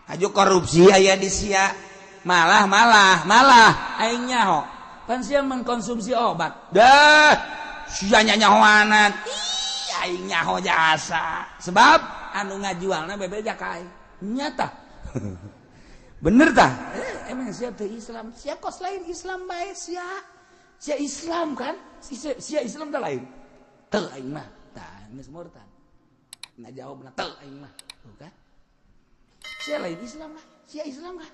aju korupsi aya di sia malah aing nyaho pan sia mengkonsumsi obat dah sia nyahoanan ih aing nyaho jasa sebab anu ngajualna bebeja ka aing nyata bener tah emang sia teh Islam sia kos lain Islam bae sia Islam kan sia Islam teh lain teu aing mah tah geus murtad ngajawabna teu aing mah tuh kan sia lain Islam lah sia Islam kan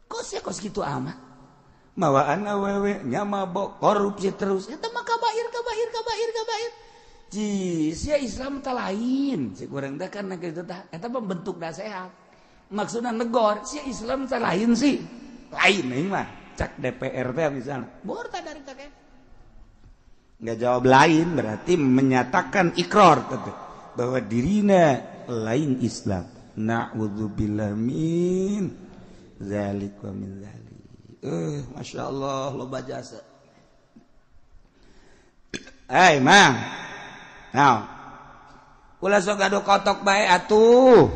kok sia kos kitu amat mawaan awewe nya mabok korupsi terus eta mah kabair ji sia Islam teh lain si kurang teh kan kitu tah eta mah bentuk nasehat maksudna negor sia Islam teh lain sih lain ini mah cak DPR teh misalnya murtad dari teh nggak jawab lain berarti menyatakan ikrar bahwa dirinya lain Islam. Na'udzubillah min zalik wa min zalik. Masya Allah loba jasa. Mang. Now. Ulah sok adu kotok bae atuh.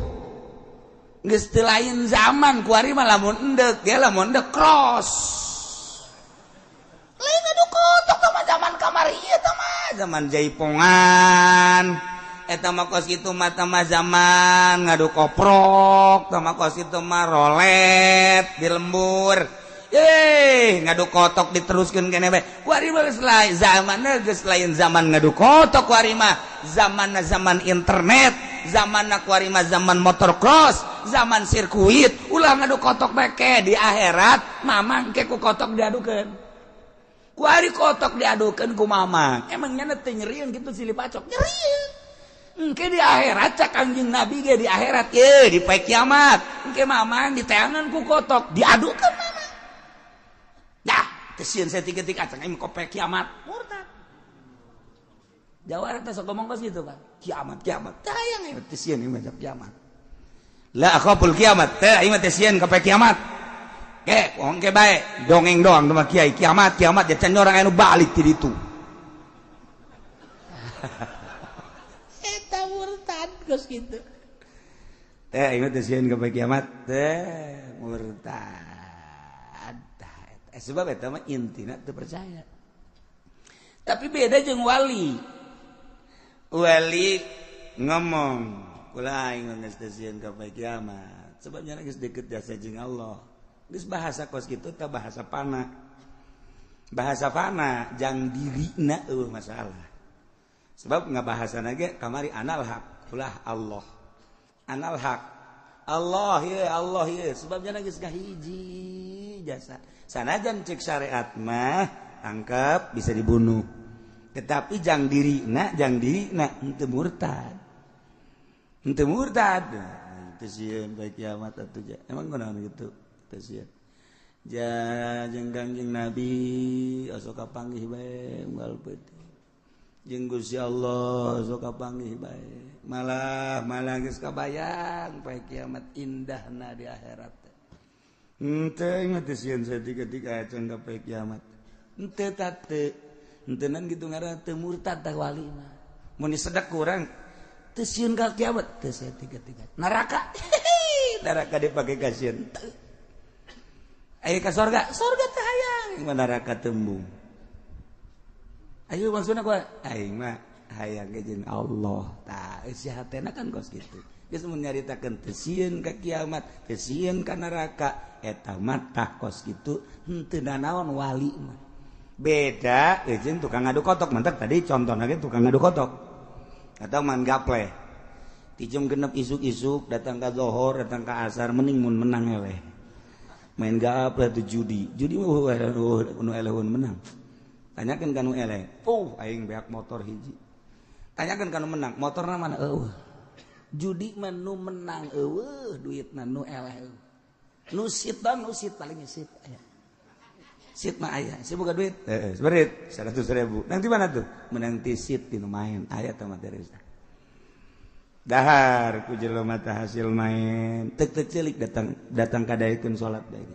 Geus teu lain zaman ku ari mah lamun endek, dia lamun endek cross. Lain adu kotok tah mah zaman kamari ieu tah mah zaman jaipongan. Eta mah kos kitu mah tah mah zaman ngadu koprok, tah mah kos kitu mah rolet di lembur. Ngadu kotok diteruskeun keneh bae. Ku ari mah geus lain zamanna geus lain zaman ngadu kotok ku ari mah. Zamanna zaman internet, zamanna ku ari mah zaman motocross, zaman sirkuit. Ulah ngadu kotok bae ke di akhirat mamang ke ku kotok diadukeun. Ku ari kotok diadukeun ku mamang. Emangnya teh nyerieun kitu silih pacok nyerieun. Engke di akhirat cak Kangjeng Nabi ge di akhirat ye di poe kiamat engke mamang diteangan ku kotok diadukeun mamang. Dah teu sieun saeutik-eutik acang aing poe kiamat murtad. Jawa teh sok ngomong kos gitu kan. Kiamat teh hayang teu sieun ieu mah kiamat. La akhaful kiamat teh ieu mah teu sieun ka poe kiamat. Ke engke bae dongeng doang teh mah kiai kiamat ya can orang anu balik ti ditu. Eta murtad geus kitu. Teh ieu teh sieun ka poe kiamat teh murtad. Sebab eta mah intina teu percaya. Tapi beda jeung wali. Wali ngomong, ulah aing geus teh sieun ka poe kiamat. Sebab nya geus deukeut jasa jeung Allah. Geus bahasa kos kitu teh bahasa fana. Bahasa fana jang dirina masalah. Sebab ngabahasana ge kamari anal haq ulah Allah. Anal haq Allah ye sebab nya geus kahiji jasa. Sanajan cek syariat mah tangkap bisa dibunuh. Tetapi jang dirina henteu murtad. Henteu murtad. Teu sieun bae kiamat atuh ja. Emang kunaon kitu? Teu sieun. Ja jeung Kangjeng Nabi sok kapanggih bae unggal peuting. Jeung Gusti Allah sok kapanggih bae. Malah geus kabayang poe kiamat indahna di akhirat. Henteu ingat sieun saeutik-eutik acang ka poe kiamat. Henteu tate. Henteunan kitu ngaranna teu murtad tah wali mah. Mun disedak kurang teu sieun ka kiamat teu saeutik-eutik. Neraka. Neraka dipake ka sieun. Aya ka sorga teh hayang. Neraka tembung. Ayo maksudna ku aing mah hayang jeung Allah. Tah isi hatena kan kos kitu. geus mun nyaritakeun teu sieun ka kiamat teu sieun ka neraka eta mah tah kos kitu henteu naon wali mah beda jeung tukang ngadu kotok mantep tadi contohna ge tukang ngadu kotok atau man gaple ti jam 6 isuk-isuk datang ka zuhur datang ka asar mending mun menang eleh main gaple teh judi mah nu elehun menang tanyakeun ka nu eleh aing beak motor hiji tanyakeun ka nu menang motorna mana judi mah nu menang duitna nu eleh nu sit paling sit aya sit mah aya si boga duit seberit 100.000 nanti mana tuh menang ti sit di nu main aya teh materisna dahar ku jelema teh hasil main teu ceulik datang kadaekeun salat deui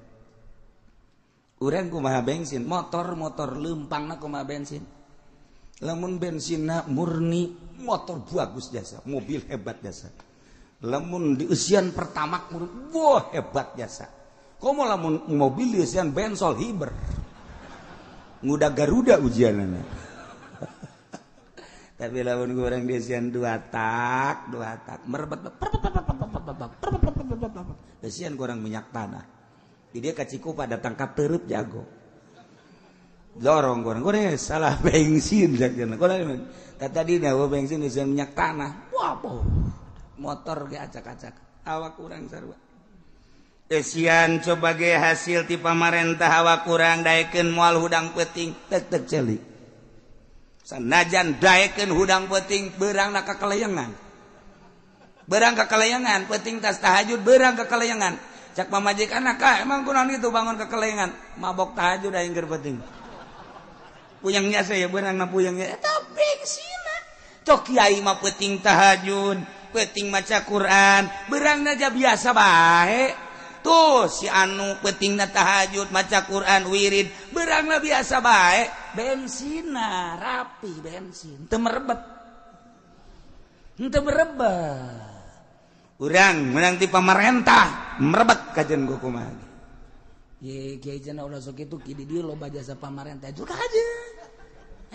urang kumaha bensin motor leumpangna kumaha bensin lamun bensinna murni motor bagus jasa mobil hebat jasa lamun di usian pertama wah hebat jasa komo lamun mobil di usian bensol hiber nguda garuda ujianana tapi lamun goreng di usian dua tak merebet usian goreng minyak tanah dia kacikupa datang ka teureub jago dorong goreng salah bensin sakjana goreng tadi na bensin usian minyak tanah wah motor ge acak-acak awak urang sarua esian coba ge hasil ti pamarentah awak urang daekeun moal hudang peuting tek celik sanajan daekeun hudang peuting beurangna kakaleyengan beurang kakaleyengan peuting tas tahajud beurang kakaleyengan cak pamajikanna ka emang kunaon kitu bangun kakaleyengan mabok tahajud aing keur peuting puyengnya saya beurangna puyengnya eta bengsina cok kiai mah peuting tahajud peuting maca Quran beurangna aja biasa bae tuh si anu peutingna tahajud maca Quran wirid beurangna biasa bae bensinna rapi bensin teu merebet urang menang ti pamarentah merebet kajen gua kumaha ye kiai cenah ulah sok kitu ki di dieu loba jasa pamarentah juga aja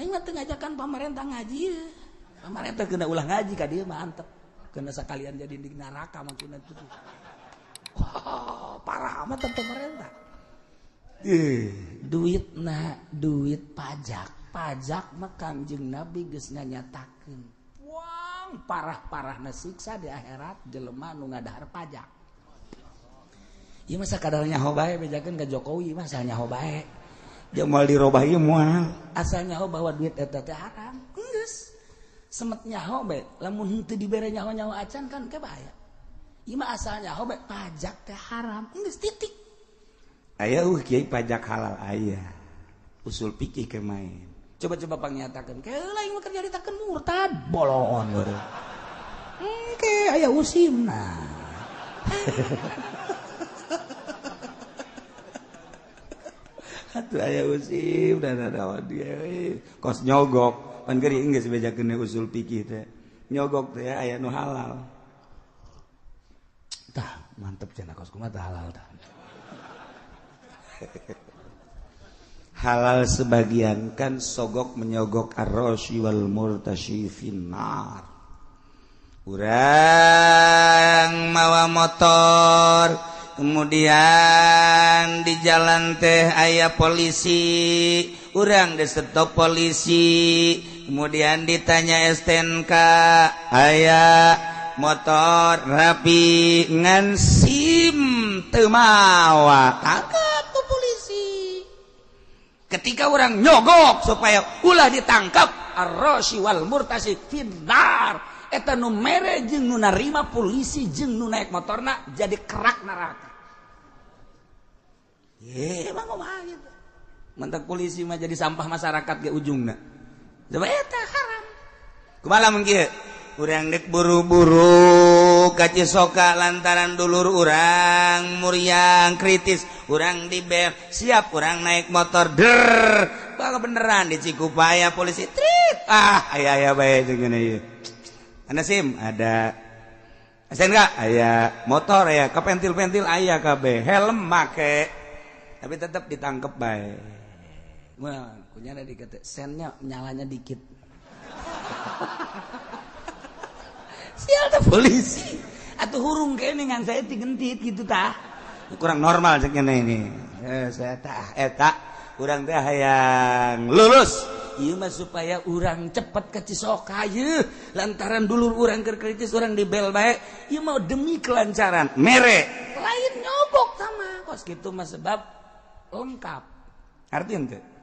aing mah teu ngajakan pamarentah ngaji pamarentah kena ulah ngaji ka dieu mah antep kena sakalian jadi di neraka maksudna itu. Wah, parah amat pemerintah. Duit pajak mah Kangjeng Nabi geus nganyatakeun. Wang parah-parahna siksa di akhirat jelema nu ngadahar pajak. Ieu mah sakadar nyaho bae bejakeun ka Jokowi mah asal nyaho bae. Jeung moal dirobah ieu moal. Asal nyaho bahwa duit eta teh haram. Geus. Semet nyaho bae lamun henteu dibere nyaho-nyaho acan kan ke bahaya. Ieu mah asal nyaho bae pajak teh haram. Geus titik. Aya kiai pajak halal aya. Usul fikih ke main. Coba-coba pangnyatakeun. Ke lain mah kerja ditakeun murtad, bolon we. Ke aya usimna. Atuh aya usim dan ada dia kos nyogok. Pan geuring geus bejakeun usul fikih teh. Nyogok teh aya nu halal. Tah, mantep cenah kos kumaha teh halal tah. Halal sebagian kan sogok menyogok ar-rasyi wal murtasyi finnar. Urang mawa motor kemudian di jalan teh aya polisi, urang disetop polisi, kemudian ditanya STNK, aya motor rapi ngan SIM teu mawa, tangkap ku polisi. Ketika orang nyogok supaya ulah ditangkap, ar-rasyi wal murtasyi finnar. Eta nu mere jeung nu narima polisi jeung nu naik motorna jadi kerak neraka. Ye, emang kumaha gitu. Mentak polisi mah jadi sampah masyarakat ge ujungna. Coba eta haram. Kumaha mun kieu? Urang dek buru-buru ka Cisoka lantaran dulur urang muriang kritis, urang diber, siap urang naik motor der. Baga beneran di Cikupaya polisi trit. Aya bae jeung ieu. Ana SIM ada STNK aya motor aya kepentil-pentil aya kabeh helm make tapi tetap ditangkep bae. Wah kunyana dikata sennya nyalanya dikit. Sial teh polisi atuh hurung kene ngan saya tigentit gitu tah kurang normal cek ini saya tah eta urang teh hayang lulus ieu mah supaya urang cepet ka Cisoka ieu lantaran dulur urang keur kritis urang di bel bae ieu mah demi kelancaran mere lain nyobok sama kos kitu mah sebab lengkap artinya teh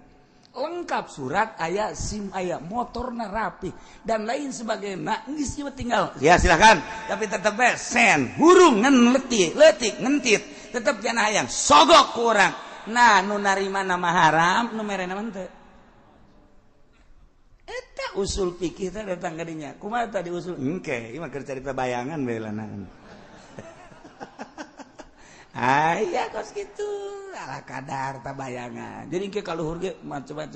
lengkap surat aya SIM aya motorna rapi dan lain sebagainya geus ieu tinggal ya silakan tapi tetep sen hurung ngan leutik ngentit tetep jangan hayang sogok ku urang nah nu narima nama haram nu mere naon teu eta usul fikih teh datang ka dinya kumaha tadi usul engke ieu mah keur carita bayangan bae lanang aya kos gitu ala kadar tabayangan jadi ke kaluhur ge coba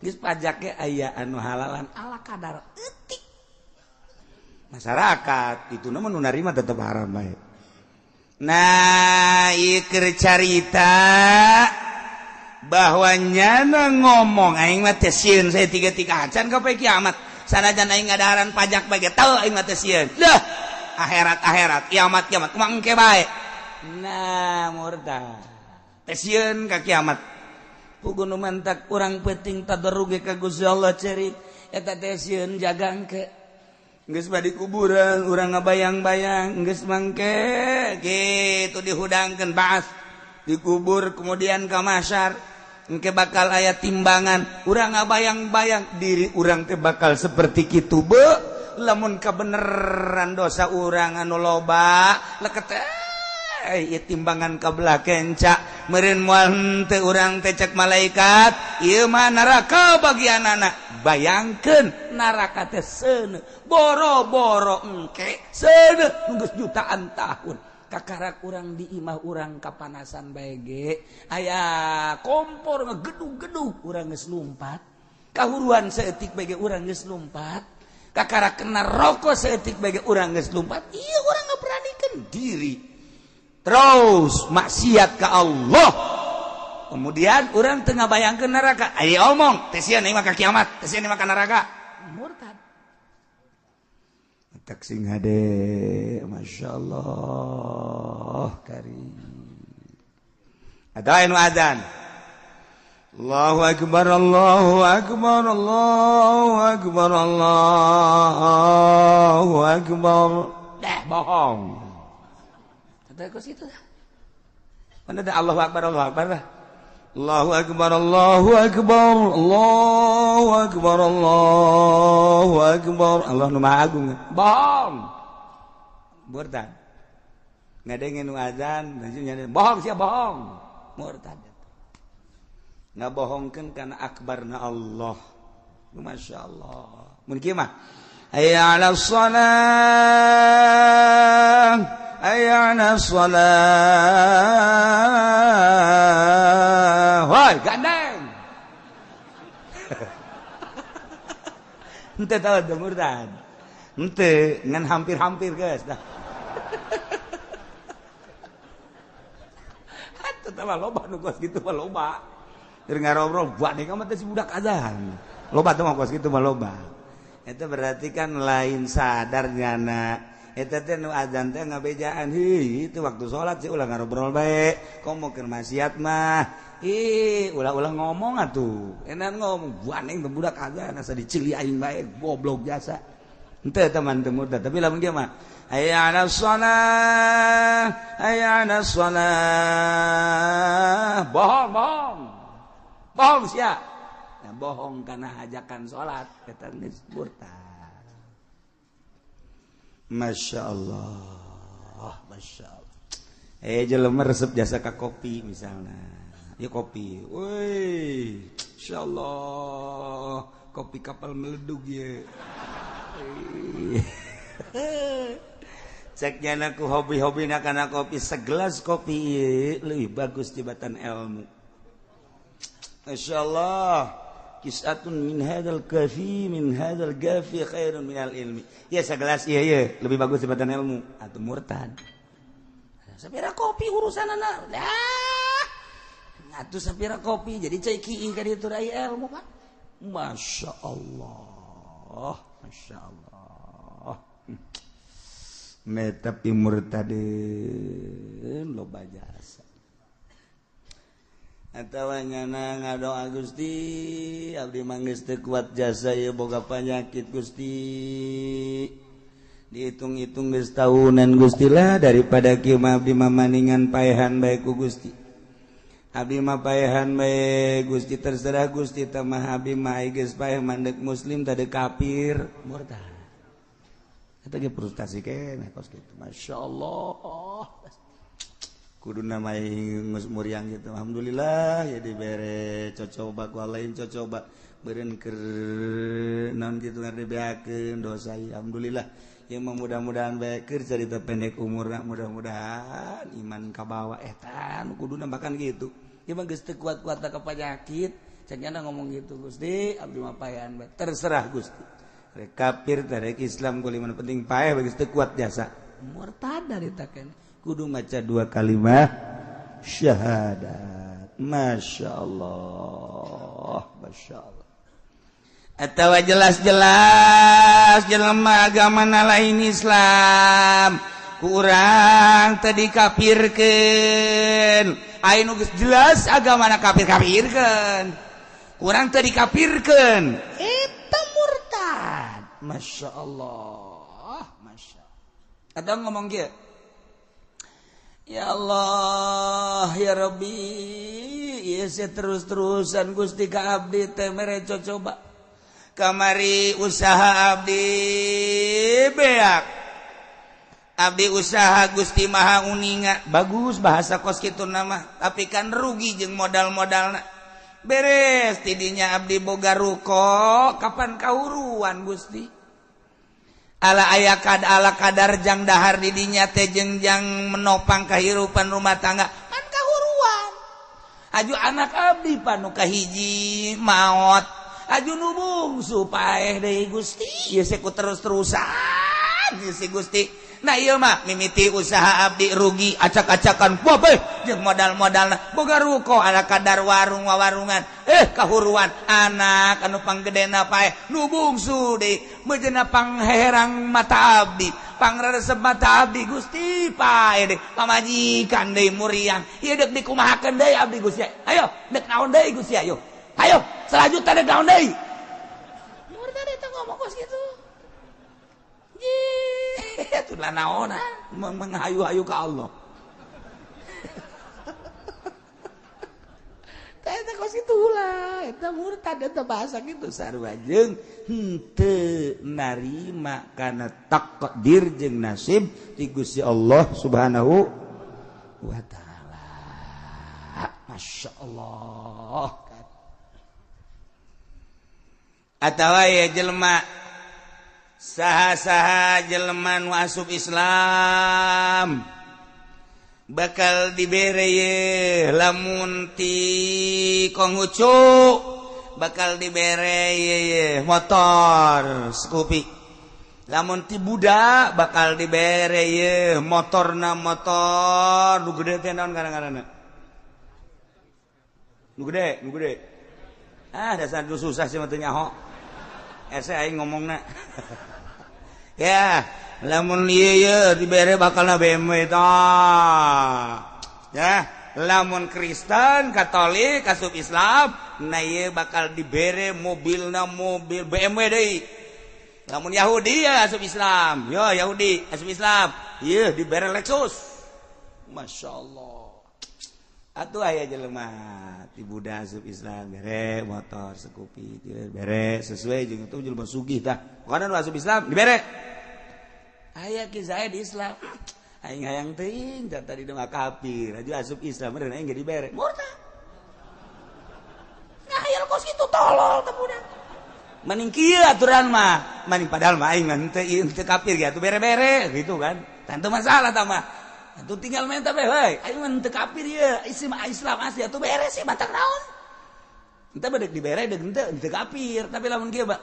geus pajak ge aya anu halalan ala kadar eutik masyarakat itu nu narima tetep haram bae nah ieu keur carita bahwa nyana ngomong aing mah teh sieun saya 3 acan ka poe kiamat sanajan aing ngadaharan pajak bae teu aing mah teh sieun dah akhirat kiamat kumaha engke bae nah murtad tesieun ka kiamat puguh nu mantak urang peuting tadarruge ka Gusti Allah cerik eta tesieun jaga engke geus badi kuburan urang ngabayang-bayang geus mangke kitu dihudangkeun baas dikubur kemudian ka mahsyar engke bakal aya timbangan urang ngabayang-bayang diri urang teh bakal seperti kitu be lamun kabeneran dosa urang anu loba leket timbangan kabelah kenca meureun moal teu urang teh cek malaikat ieu mah neraka bagian anak bayangkeun neraka teh seuneu boro-boro engke seuneu geus jutaan tahun kakarak urang di imah urang kapanasan bae ge aya kompor ngegedug-gedug urang geus lumpat kahuruan saeutik bae ge urang geus lumpat kakarak kena rokok saeutik bae ge urang geus lumpat ieu urang ngaberanikeun diri terus maksiat ke Allah kemudian orang tengah bayangkan neraka ayo omong tesian ini maka kiamat tesian ini maka neraka murtad tak sing hade Masya Allah karim ada anu adzan Allahu akbar Allahu akbar Allahu akbar Allahu akbar bohong kos itu mana ada Allahu akbar dah Allahu akbar Allahu akbar Allahu akbar Allahu akbar Allah nu maha agung bohong murtad ngadenge nu azan bohong sia bohong murtad ngabohongkeun kana akbarna Allah Masya Allah mun kieu mah hayya 'alas shalah ayana salah woi gandeng ente tahu tuh murtad ente ngan hampir guys dah atuh teh loba nu kos kitu mah loba keur ngarobrol buat nih kamu teh si budak azan loba teh mah kos kitu mah loba eta berarti kan lain sadar nyana eta teh nu adzan teh ngabejaan itu waktu salat sih ulah ngarobrol bae komo keur maksiat mah ulah ngomong atuh enak ngomong buaneng teh budak adzan asa dicili aing bae goblok jasa henteu teman teu murtad tapi lamun kieu mah hayya 'alas shalah bohong sia nah bohong kana hajakan salat eta geus murtad Masya Allah jelema resep jasa ka kopi misalnya ya kopi woi Masya Allah kopi kapal meledug ya ceknya naku hobi-hobi nakana kopi segelas kopi lebih bagus tibatan ilmu Masya Allah kisatun min hadzal kafi min hadzal gafi khairun minal ilmi ya segelas iya lebih bagus dibanding ilmu atuh murtad sapira kopi urusanana atuh sapira kopi jadi cai kieu ka ditu aya ilmu kan Masya Allah tapi murtadin loba jasa atawanya ngadoa Gusti abdi manggeus teu kuat jasa ieu boga panyakit Gusti dihitung-hitung geus tahunan Gusti lah daripada kieu mah abdi mamaningan paehan bae ku Gusti abdi mah paehan bae Gusti terserah Gusti tah mah abdi mah geus paeh mandek muslim tade kafir murtad eta ge frustasi keneh kos kitu masyaallah kudu nama ngus muriang gitu alhamdulillah ya dibere cocoba ku lain cocoba beureun keur naon kitu ngarebeakeun dosa alhamdulillah ya mudah-mudahan bae keur carita pendek umurna mudah-mudahan iman kabawa eta nu kudu nambakan gitu ieu mah geus teu kuat-kuat ka penyakit cenah ngomong gitu Gusti abdi mah paehan bae terserah Gusti rek kafir rek Islam kuliman penting paeh geus teu kuat jasa murtad dari taken kudu maca 2 kalimat syahadat masyaallah masyaallah atawa jelas-jelas jelema agama lain Islam kurang tadi kafirkeun aya nu geus jelas agamana kafir-kafirkeun kurang tadi kafirkeun eta murtad masyaallah masyaallah ada ngomong kieu ya Allah ya Rabbi ieu terus-terusan Gusti ka abdi teh mere coba kamari usaha abdi beak abdi usaha Gusti Maha Uninga bagus bahasa kos kitu nama tapi kan rugi jeung modal-modalna beres tidinya abdi boga ruko kapan kauruan Gusti ala ayakad ala kadar jang dahar didinya teh jengjang menopang kahirupan rumah tangga kan kahuruan aju anak abdi panu kahiji maot aju nu bungsu paeh deui Gusti ieu seku terus-terusan ieu si Gusti nah ieu mah mimiti usaha abdi rugi acak-acakan poe jeung modal-modalna boga ruko ala kadar warung-warungan kahuruan anak anu panggedena paeh nu bungsu deui meujana pangherang mata abdi pangresep mata abdi Gusti paeh deui pamajikan deui muriang ieu deuk dikumahakeun deui abdi Gusti ayo deuk naon deui Gusti ayo selanjutnya deuk naon deui murtad eta ngomong kos kitu itu lah naon menghayu-hayu ke Allah eta kos kitu ulah eta murtad eta bahasa kitu sarua jeung henteu narima kana takdir jeung nasib ti Gusti Allah Subhanahu wa taala masyaallah atawa ya jelema saha-saha jelema nu asup Islam bakal dibere ye lamun ti Konghucu bakal dibere ye motor Scoopy lamun ti Buddha bakal dibere ye motorna motor nu gede teh naon ngaranna nu gede dasar nu susah sih mah teu nyaho ese aing ngomongna ya lamun ieu dibere bakalna BMW tah ya lamun Kristen Katolik asup Islam na ieu bakal dibere mobilna mobil BMW deui lamun Yahudi ya asup Islam yo Yahudi asup Islam ieu dibere Lexus masyaallah atuh aya jelema ti Buddha asup Islam bere motor Scoopy bere sesuai jeung itu jelema sugih tah pokona nu asup Islam dibere aya kisah di Islam aing hayang teuing tadi mah kafir aju asup Islam meureun aing ge dibere murtad ngahayal kos kitu tolol teh budak mending kieu aturan mah mending padahal mah aing mah teu kafir ge atuh bere-bere gitu kan teu masalah tah mah atuh tinggal menta bae heuy aing mah teu kafir ieu Islam asli atuh beres sih batak naon entah bedek dibere deuk teu kafir tapi lamun kieu mah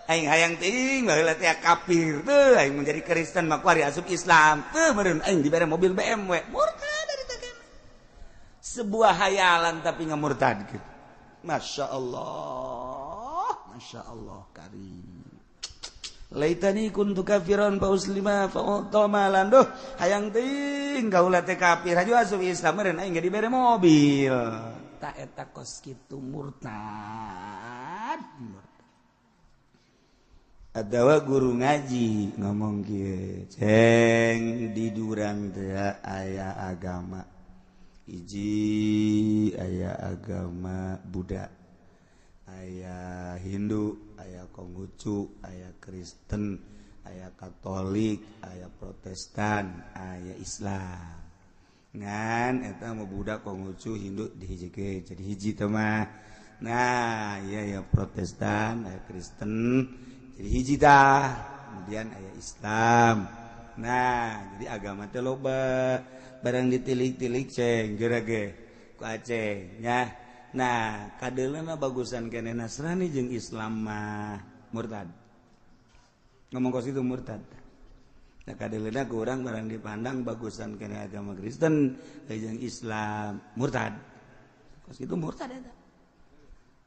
aing hayang teuing baheula teh kafir teu aing menjadi Kristen mah kuari asup Islam teu meureun aing dibere mobil BMW murtad dari teh sebuah hayalan tapi ngamurtad gitu masyaallah karim laitani kuntu kafiran fa uslima fa utama landuh hayang teuing kaula teh kafir haju asup Islam meureun aing ge dibere mobil tak eta kos kitu murtad. Adawa guru ngaji ngomong kieu ceng di durang teh aya agama hiji aya agama Buddha aya Hindu aya Konghucu aya Kristen aya Katolik aya Protestan aya Islam ngan eta mah Buddha Konghucu Hindu dihijikeun jadi hiji teh mah nah iya ya Protestan aya Kristen jadi hiji tah kemudian aya Islam nah jadi agama teh loba barang ditilik-tilik ceng gerage ku Aceh nya nah kadeulana bagusan keneh Nasrani jeung Islam mah murtad ngomong kos itu murtad nah kadeulana ku urang barang dipandang bagusan keneh agama Kristen jeung Islam murtad kos itu murtad eta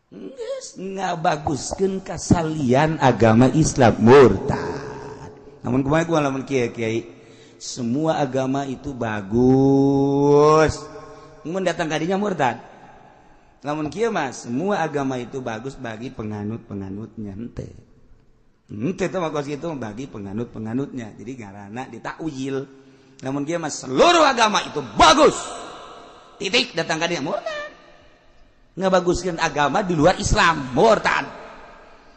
geus ngabaguskeun kasalian agama Islam murtad. Namun kumaha ku lamun kiai semua agama itu bagus. Mun datang kadinya murtad. Lamun kieu mah semua agama itu bagus bagi penganut-penganutnya henteu. Henteu teh mah kos kitu bagi penganut-penganutnya. Jadi ngaranna ditakwil. Namun kieu mah seluruh agama itu bagus. Titik datang kadinya murtad. Ngabaguskeun agama di luar Islam murtad.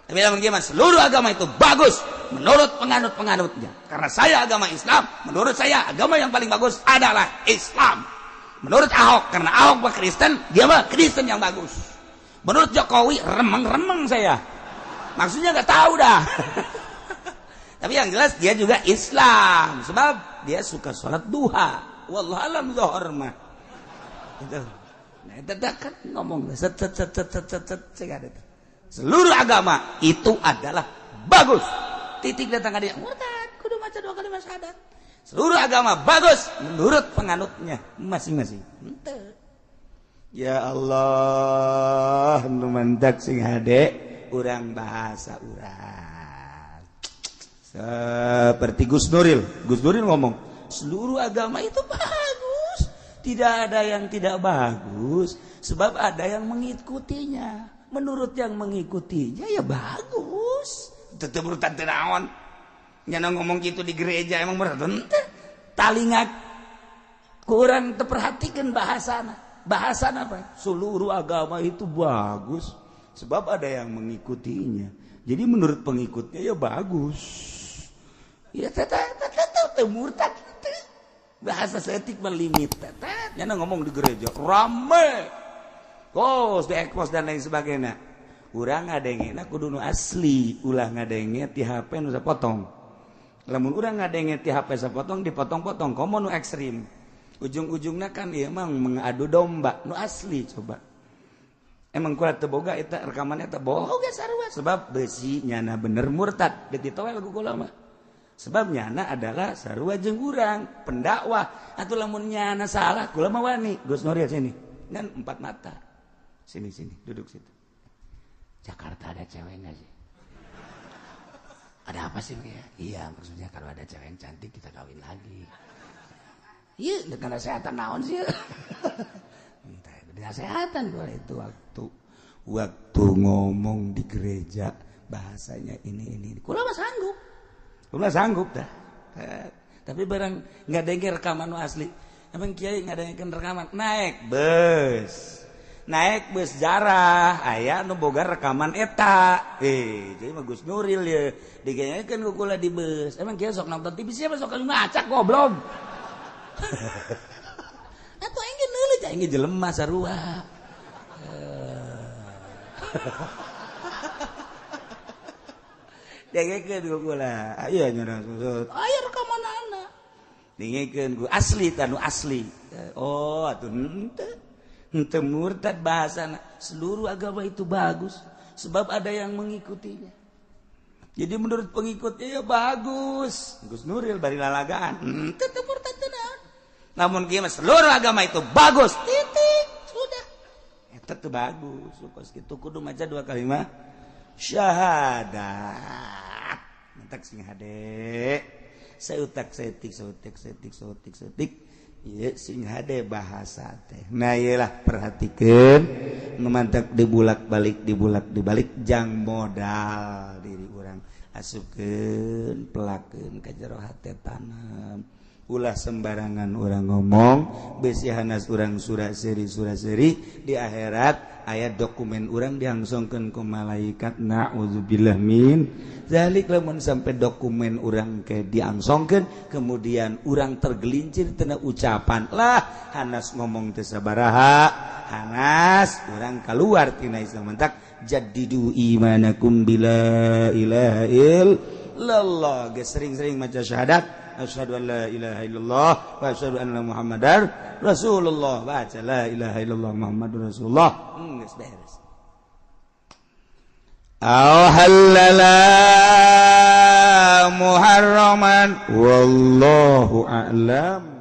Tapi lamun kieu mah seluruh agama itu bagus menurut penganut-penganutnya. Karena saya agama Islam, menurut saya agama yang paling bagus adalah Islam. Menurut Ahok, karena Ahok mah Kristen, dia mah Kristen yang bagus. Menurut Jokowi remeng-remeng saya. Maksudnya enggak tahu dah. Tapi yang jelas dia juga Islam sebab dia suka sholat duha. Wallahu alam zuhur mah. Gitu. Nah, itu kan ngomong seluruh agama itu adalah bagus. Titik datang ke dia murtad, kudu maca 2 kali syahadat. Seluruh agama bagus menurut penganutnya masing-masing. Henteu. Ya Allah, nu mantak sing hade urang bahasa urang. Seperti Gus Nuril ngomong, seluruh agama itu bagus. Tidak ada yang tidak bagus sebab ada yang mengikutinya. Menurut yang mengikutinya ya bagus. Tetep murtad teu naon. Nya ngomong gitu di gereja emang murtad teu. Talingat kurang terperhatikan bahasana. Bahasana apa? Seluruh agama itu bagus sebab ada yang mengikutinya. Jadi menurut pengikutnya ya bagus. Ya teu murtad teu. Bahasa setik melimit tetet nyana ngomong di gereja rame kos diekpos dan lain sebagainya urang ngadengena kudu nu asli ulah ngadenge ti HP nu sapotong lamun urang ngadenge ti HP sapotong dipotong-potong komo nu ekstrim ujung-ujungna kan ieu emang mengadu domba nu asli coba emang kuat teu boga eta rekaman eta boga sarua sebab beusi nyana bener murtad dititowel ku kula mah sebab nyana adalah sarua jeung urang pendakwah atuh lamun nyana salah kula mah wani Gus Nuril sini kan 4 mata sini duduk situ Jakarta ada cewek nggak sih ada apa sih ya iya maksudnya kalau ada cewek yang cantik kita kawin lagi iya dengan kesehatan naon sih dengan kesehatan boleh itu waktu ngomong di gereja bahasanya ini kula mah sanggup Kula sanggup dah. Tapi barang nggak dengar rekaman asli. Emang kiai nggak dengar rekaman. Naik bus jarah. Aya nu boga rekaman eta. Jadi mah Gus Nuril ya. Digenyekeun ku kula di bus. Emang kiai sok nonton TV siapa sok ngacak goblok. Atuh engge neuleuh cai engge jelema sarua. Dengekeun ku kula. Aya nya susut. Aya rekamanana. Dengekeun ku asli tanu asli. Oh atuh henteu murtad bahasana. Seluruh agama itu bagus sebab ada yang mengikutinya. Jadi menurut pengikutnya ya bagus. Gus Nuril bari lalagaan. Henteu murtad teu naon. Namun kieu seluruh agama itu bagus. Titik. Sudah. Eta teu bagus. Kos kitu kudu maca 2 kalimat syahadat. mentak sing hade sautak setik ieu sing hade bahasa teh nah iyalah perhatikeun numantak dibulak-balik jang modal diri urang asupkeun pelakeun ka jero hate tanam ulah sembarangan orang ngomong besi hanas orang surah seri di akhirat ayat dokumen orang diangsongkeun ku malaikat naudzubillah min zalik lamun sampai dokumen orang ke diangsongkeun kemudian orang tergelincir tina ucapan lah hanas ngomong teu sabaraha hanas orang keluar tina Islam mentak jaddidu imanakum bila ilaha illallah ge sering-sering maca syahadat asyhadu an la ilaha illallah wa asyhadu anna muhammadar rasulullah baca la ilaha illallah muhammadur rasulullah geus beres aw halala muharraman wallahu a'lam